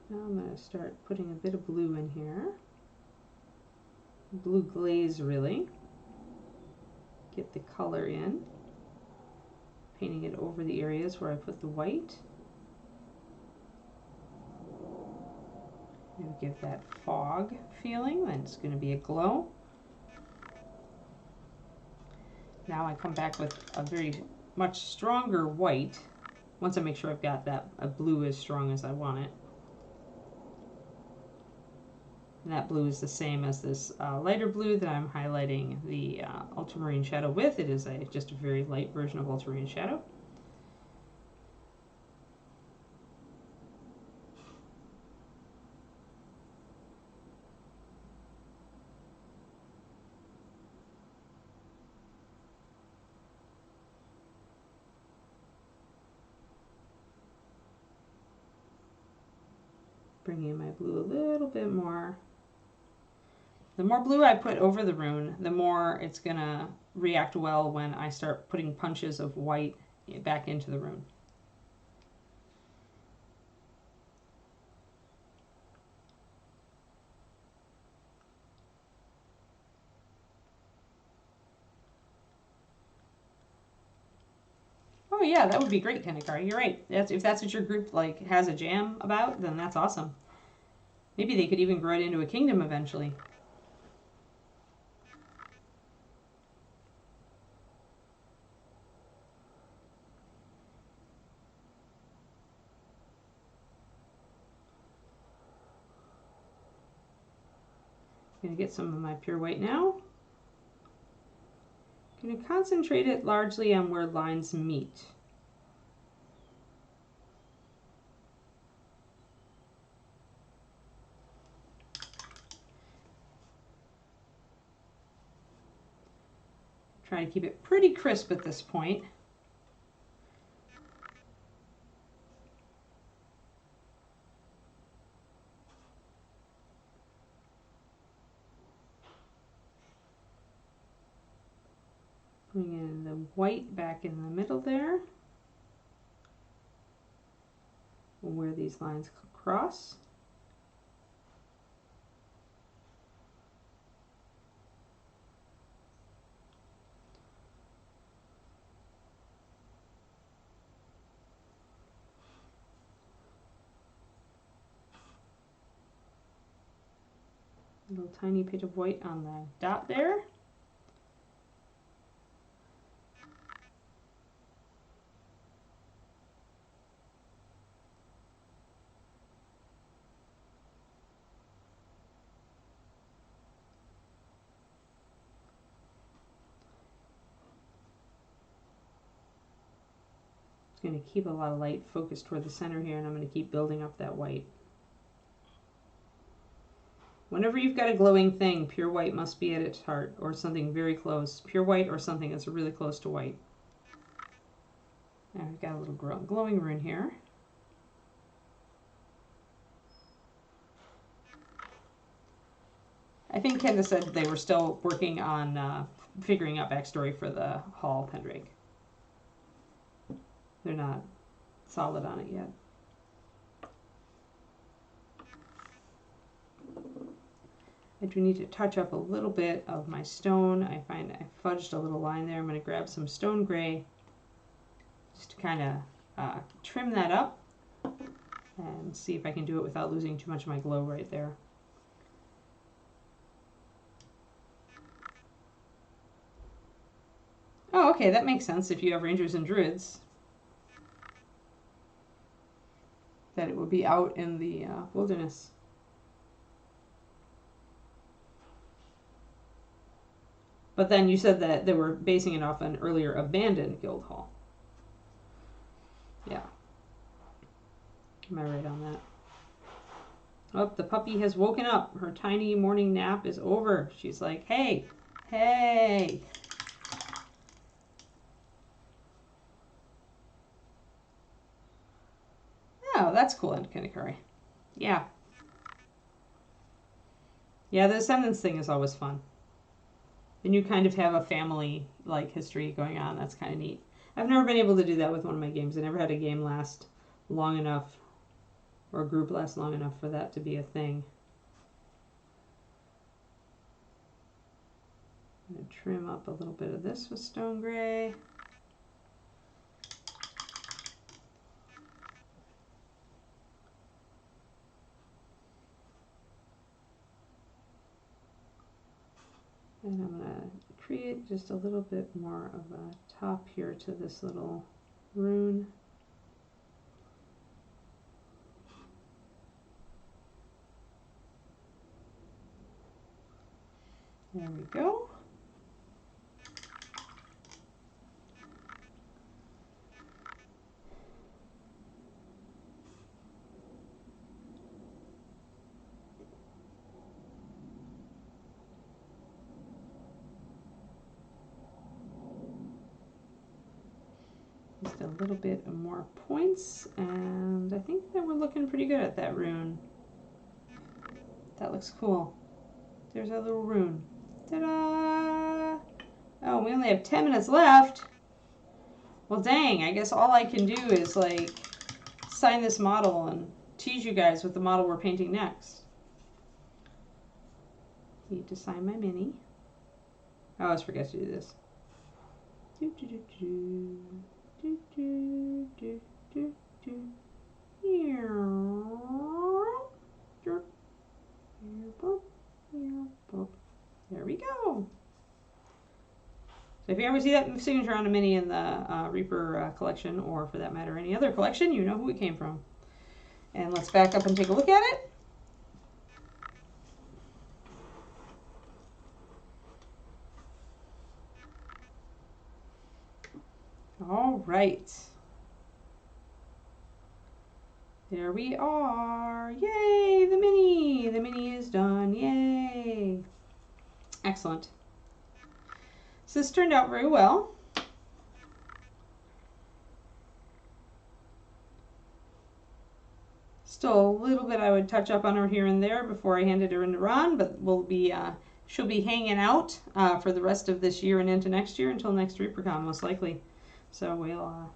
Now I'm going to start putting a bit of blue in here. Blue glaze, really. Get the color in. Painting it over the areas where I put the white. And give that fog feeling, and it's going to be a glow. Now I come back with a very much stronger white, once I make sure I've got that a blue as strong as I want it. And that blue is the same as this lighter blue that I'm highlighting the ultramarine shadow with. It is just a very light version of ultramarine shadow. Bringing in my blue a little bit more. The more blue I put over the rune, the more it's going to react well when I start putting punches of white back into the rune. Oh yeah, that would be great, Kendikar. You're right. If that's what your group has a jam about, then that's awesome. Maybe they could even grow it into a kingdom eventually. Going to get some of my pure white now. Going to concentrate it largely on where lines meet. Try to keep it pretty crisp at this point. Bring in the white back in the middle there, where these lines cross. A little tiny bit of white on the dot there. Going to keep a lot of light focused toward the center here, and I'm going to keep building up that white. Whenever you've got a glowing thing, pure white must be at its heart, or something very close. Pure white or something that's really close to white. Now we've got a little glowing rune here. I think Kendra said they were still working on figuring out backstory for the Hall Pendrake. They're not solid on it yet. I do need to touch up a little bit of my stone. I find I fudged a little line there. I'm going to grab some stone gray just to kind of trim that up and see if I can do it without losing too much of my glow right there. Oh, okay, that makes sense if you have rangers and druids. That it would be out in the wilderness. But then you said that they were basing it off an earlier abandoned guild hall. Yeah. Am I right on that? Oh, the puppy has woken up. Her tiny morning nap is over. She's like, hey, hey. Oh, that's cool, Kanekari. Yeah. Yeah, the Ascendance thing is always fun. And you kind of have a family like history going on. That's kind of neat. I've never been able to do that with one of my games. I never had a game last long enough, or a group last long enough for that to be a thing. I'm going to trim up a little bit of this with stone gray. And I'm going to create just a little bit more of a top here to this little rune. There we go. Just a little bit more points, and I think that we're looking pretty good at that rune. That looks cool. There's our little rune. Ta-da! Oh, we only have 10 minutes left. Well, dang, I guess all I can do is, like, sign this model and tease you guys with the model we're painting next. Need to sign my mini. I always forget to do this. There we go. So if you ever see that signature on a mini in the Reaper collection, or for that matter any other collection, you know who it came from. And let's back up and take a look at it. All right. There we are. Yay, the mini. The mini is done. Yay. Excellent. So this turned out very well. Still a little bit I would touch up on her here and there before I handed her into Ron, but she'll be hanging out for the rest of this year and into next year until next ReaperCon most likely. So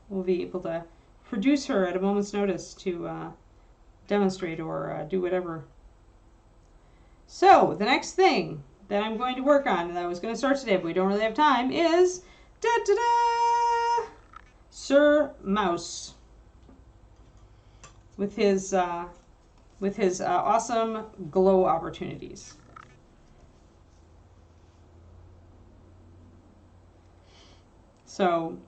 we'll be able to produce her at a moment's notice to demonstrate or do whatever. So the next thing that I'm going to work on, and I was going to start today, but we don't really have time, is Sir Mouse with his awesome glow opportunities. So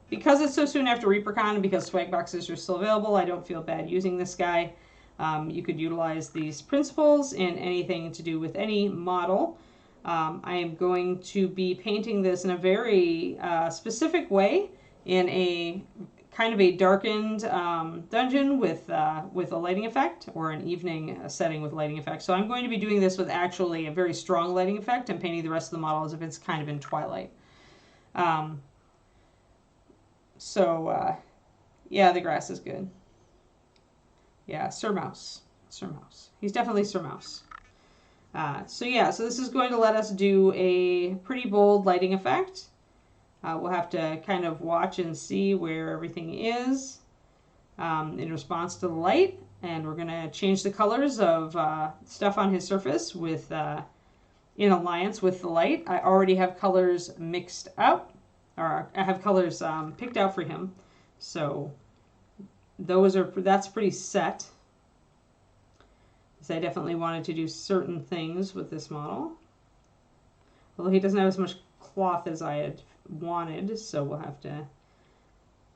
because it's so soon after ReaperCon and because swag boxes are still available, I don't feel bad using this guy. You could utilize these principles in anything to do with any model. I am going to be painting this in a very specific way in a kind of a darkened dungeon with a lighting effect, or an evening setting with lighting effect. So I'm going to be doing this with actually a very strong lighting effect and painting the rest of the model as if it's kind of in twilight. Yeah, the grass is good. Yeah, Sir Mouse. Sir Mouse. He's definitely Sir Mouse. So this is going to let us do a pretty bold lighting effect. We'll have to kind of watch and see where everything is in response to the light. And we're going to change the colors of stuff on his surface with in alliance with the light. I already have colors mixed up, or I have colors picked out for him. So that's pretty set. So I definitely wanted to do certain things with this model. Although he doesn't have as much cloth as I had wanted, so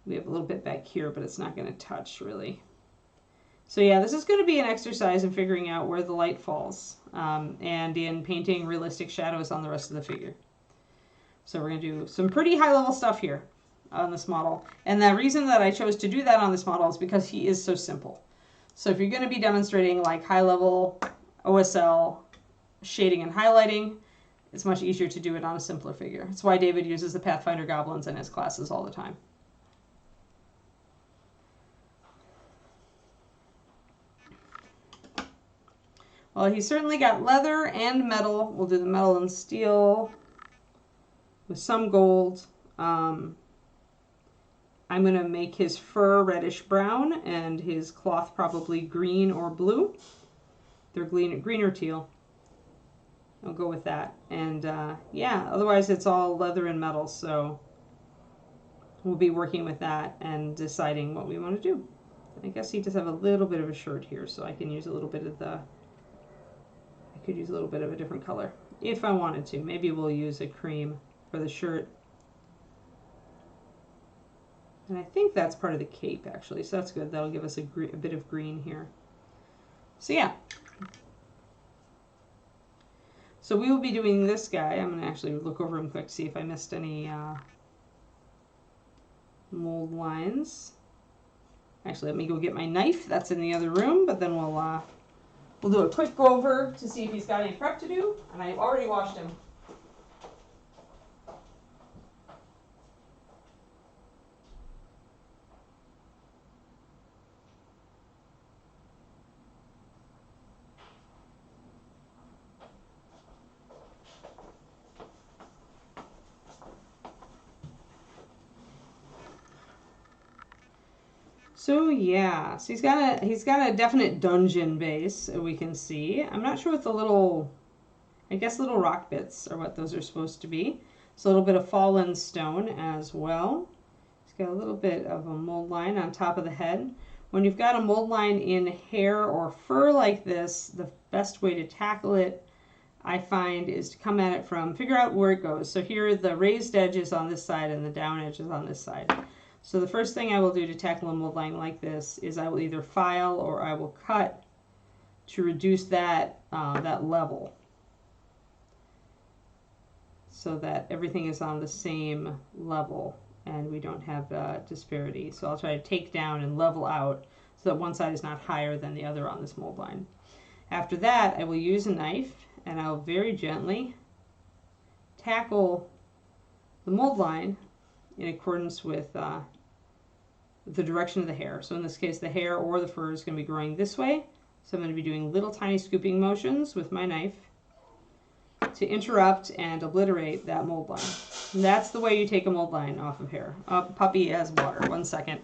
we have a little bit back here, but it's not going to touch really. So yeah, this is going to be an exercise in figuring out where the light falls and in painting realistic shadows on the rest of the figure. So we're going to do some pretty high level stuff here on this model. And the reason that I chose to do that on this model is because he is so simple. So if you're going to be demonstrating like high level OSL shading and highlighting, it's much easier to do it on a simpler figure. That's why David uses the Pathfinder goblins in his classes all the time. Well, he's certainly got leather and metal. We'll do the metal and steel with some gold. I'm going to make his fur reddish brown and his cloth probably green or blue. They're green or teal. I'll go with that. And yeah, otherwise it's all leather and metal, so we'll be working with that and deciding what we want to do. I guess he does have a little bit of a shirt here, so I can use a little bit of I could use a little bit of a different color if I wanted to. Maybe we'll use a cream for the shirt. And I think that's part of the cape, actually, so that's good. That'll give us a bit of green here. So yeah. So we will be doing this guy. I'm going to actually look over him quick to see if I missed any mold lines. Actually, let me go get my knife. That's in the other room, but then we'll do a quick go over to see if he's got any prep to do. And I've already washed him. So yeah, so he's got a definite dungeon base, we can see. I'm not sure what the little, I guess little rock bits are what those are supposed to be. So a little bit of fallen stone as well. He's got a little bit of a mold line on top of the head. When you've got a mold line in hair or fur like this, the best way to tackle it, I find, is to come at it from, figure out where it goes. So here the raised edge is on this side and the down edge is on this side. So the first thing I will do to tackle a mold line like this is I will either file or I will cut to reduce that level so that everything is on the same level and we don't have disparity. So I'll try to take down and level out so that one side is not higher than the other on this mold line. After that, I will use a knife and I'll very gently tackle the mold line in accordance with the direction of the hair. So in this case, the hair or the fur is going to be growing this way. So I'm going to be doing little tiny scooping motions with my knife to interrupt and obliterate that mold line. And that's the way you take a mold line off of hair. Puppy has water. 1 second.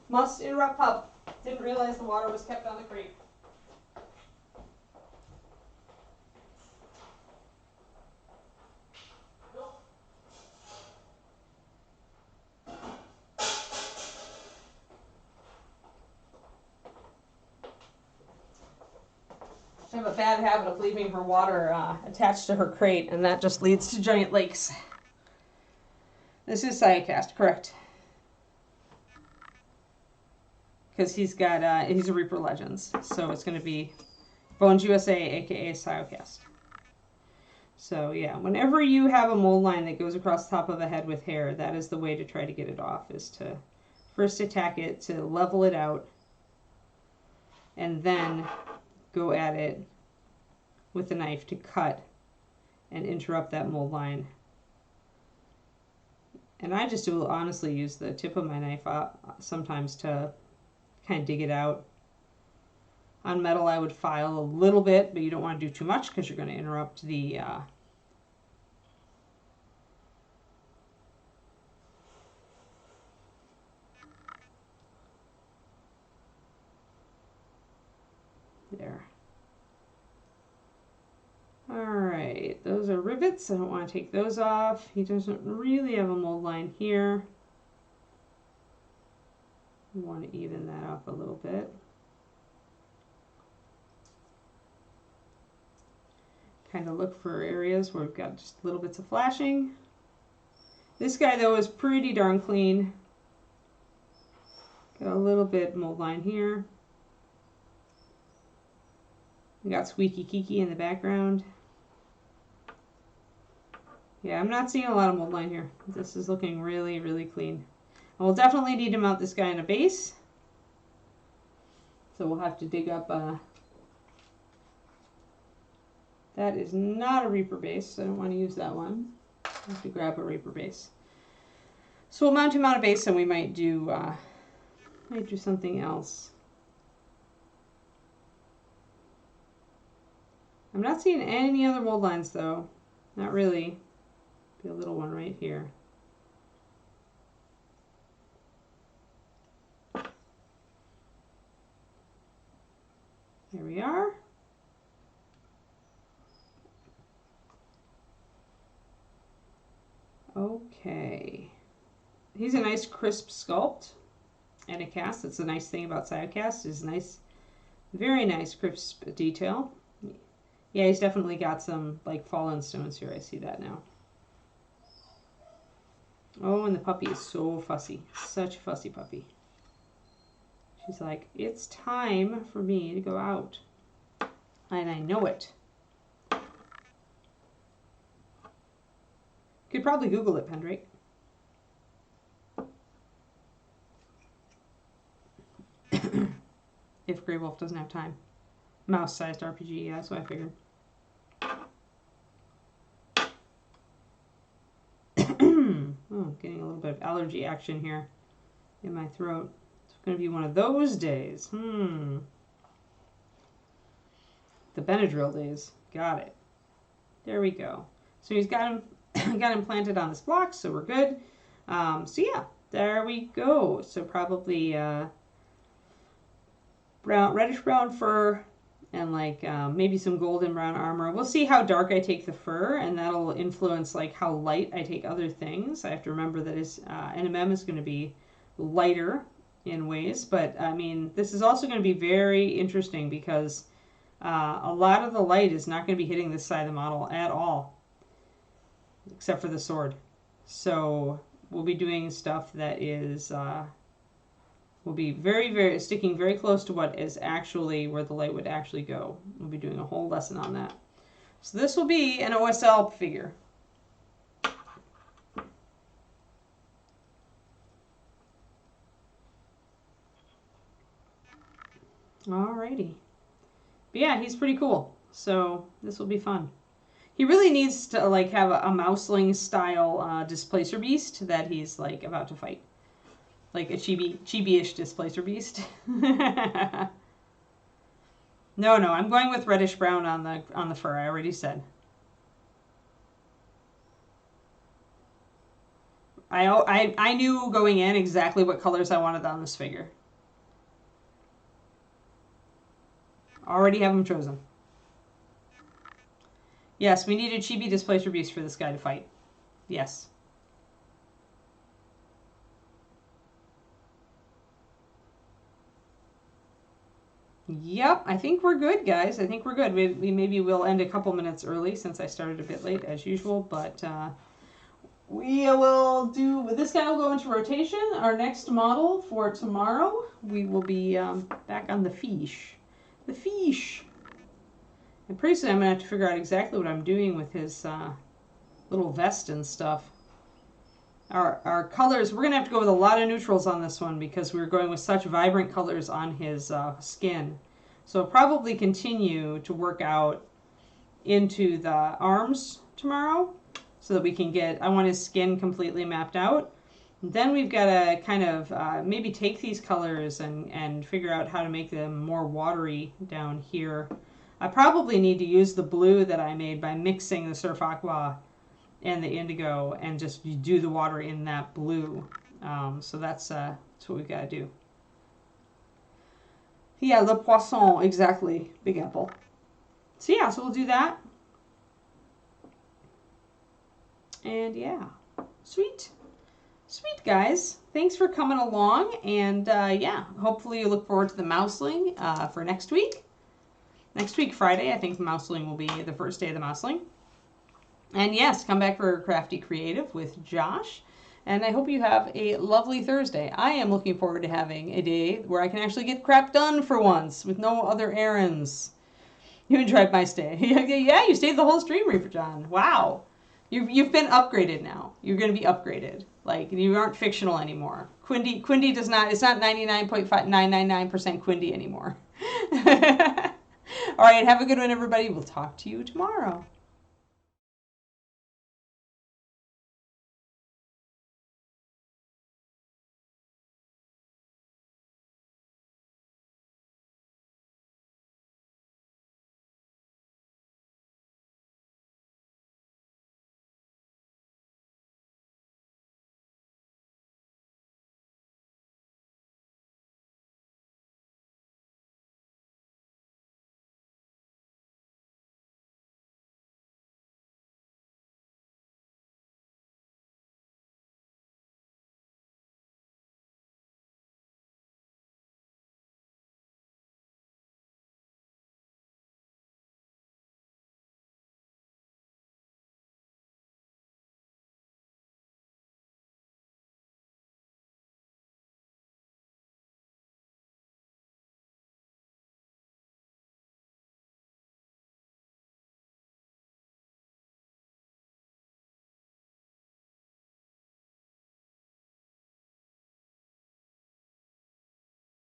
Must interrupt pup. Didn't realize the water was kept on the crate. I have a bad habit of leaving her water attached to her crate, and that just leads to giant lakes. This is Siacast, correct? Because he's a Reaper Legends, so it's going to be Bones USA, aka Siacast. So yeah, whenever you have a mold line that goes across the top of a head with hair, that is the way to try to get it off, is to first attack it, to level it out, and then go at it with the knife to cut and interrupt that mold line. And I just will honestly use the tip of my knife sometimes to kind of dig it out. On metal, I would file a little bit, but you don't want to do too much because you're going to interrupt the there. Alright, those are rivets. I don't want to take those off. He doesn't really have a mold line here. I want to even that up a little bit. Kind of look for areas where we've got just little bits of flashing. This guy, though, is pretty darn clean. Got a little bit mold line here. We got Squeaky Kiki in the background. Yeah, I'm not seeing a lot of mold line here. This is looking really, really clean. And we'll definitely need to mount this guy in a base. So we'll have to dig up that is not a Reaper base, so I don't want to use that one. I have to grab a Reaper base. So we'll mount him on a base, and we might do something else. I'm not seeing any other mold lines, though. Not really. Be a little one right here. There we are. Okay. He's a nice crisp sculpt and a cast. That's the nice thing about Siacast, is nice, very nice crisp detail. Yeah, he's definitely got some like fallen stones here. I see that now. Oh, and the puppy is so fussy. Such a fussy puppy. She's like, it's time for me to go out. And I know it. Could probably Google it, Pendrake. If Grey Wolf doesn't have time. Mouse-sized RPG, yeah, that's what I figured. Oh, getting a little bit of allergy action here in my throat. It's going to be one of those days. The Benadryl days. Got it. There we go. So he's got him, got him planted on this block, so we're good. So yeah, there we go. So probably reddish brown fur, and like maybe some golden brown armor. We'll see how dark I take the fur, and that'll influence like how light I take other things. I have to remember that his NMM is going to be lighter in ways, but I mean, this is also going to be very interesting because a lot of the light is not going to be hitting this side of the model at all, except for the sword. So we'll be doing stuff that is will be very sticking very close to what is actually where the light would actually go. We'll be doing a whole lesson on that. So this will be an OSL figure. Alrighty. But yeah, he's pretty cool. So this will be fun. He really needs to like have a mouseling style displacer beast that he's like about to fight. Like a chibi-ish displacer beast. No, I'm going with reddish brown on the fur. I already said. I knew going in exactly what colors I wanted on this figure. Already have them chosen. Yes, we need a chibi displacer beast for this guy to fight. Yes. Yep, I think we're good, guys. I think we're good. We maybe will end a couple minutes early since I started a bit late as usual, but we will do. This guy will go into rotation. Our next model for tomorrow, we will be back on the fish. The fish. And pretty soon I'm gonna have to figure out exactly what I'm doing with his little vest and stuff. Our colors, we're gonna have to go with a lot of neutrals on this one because we're going with such vibrant colors on his skin. So I'll probably continue to work out into the arms tomorrow so that we can get, I want his skin completely mapped out. Then we've got to kind of maybe take these colors and figure out how to make them more watery down here. I probably need to use the blue that I made by mixing the Surf Aqua and the indigo and just do the water in that blue. So that's what we've got to do. Yeah, Le Poisson, exactly. Big Apple. So yeah, so we'll do that. And yeah, sweet. Sweet, guys. Thanks for coming along. And yeah, hopefully you look forward to the mouseling for next week. Next week, Friday, I think the mouseling will be the first day of the mouseling. And yes, come back for Crafty Creative with Josh. And I hope you have a lovely Thursday. I am looking forward to having a day where I can actually get crap done for once with no other errands. You enjoyed my stay. Yeah, you stayed the whole stream, Reaper John. Wow. You've been upgraded now. You're going to be upgraded. Like, you aren't fictional anymore. Quindy does not, it's not 99.999% Quindy anymore. All right, have a good one, everybody. We'll talk to you tomorrow.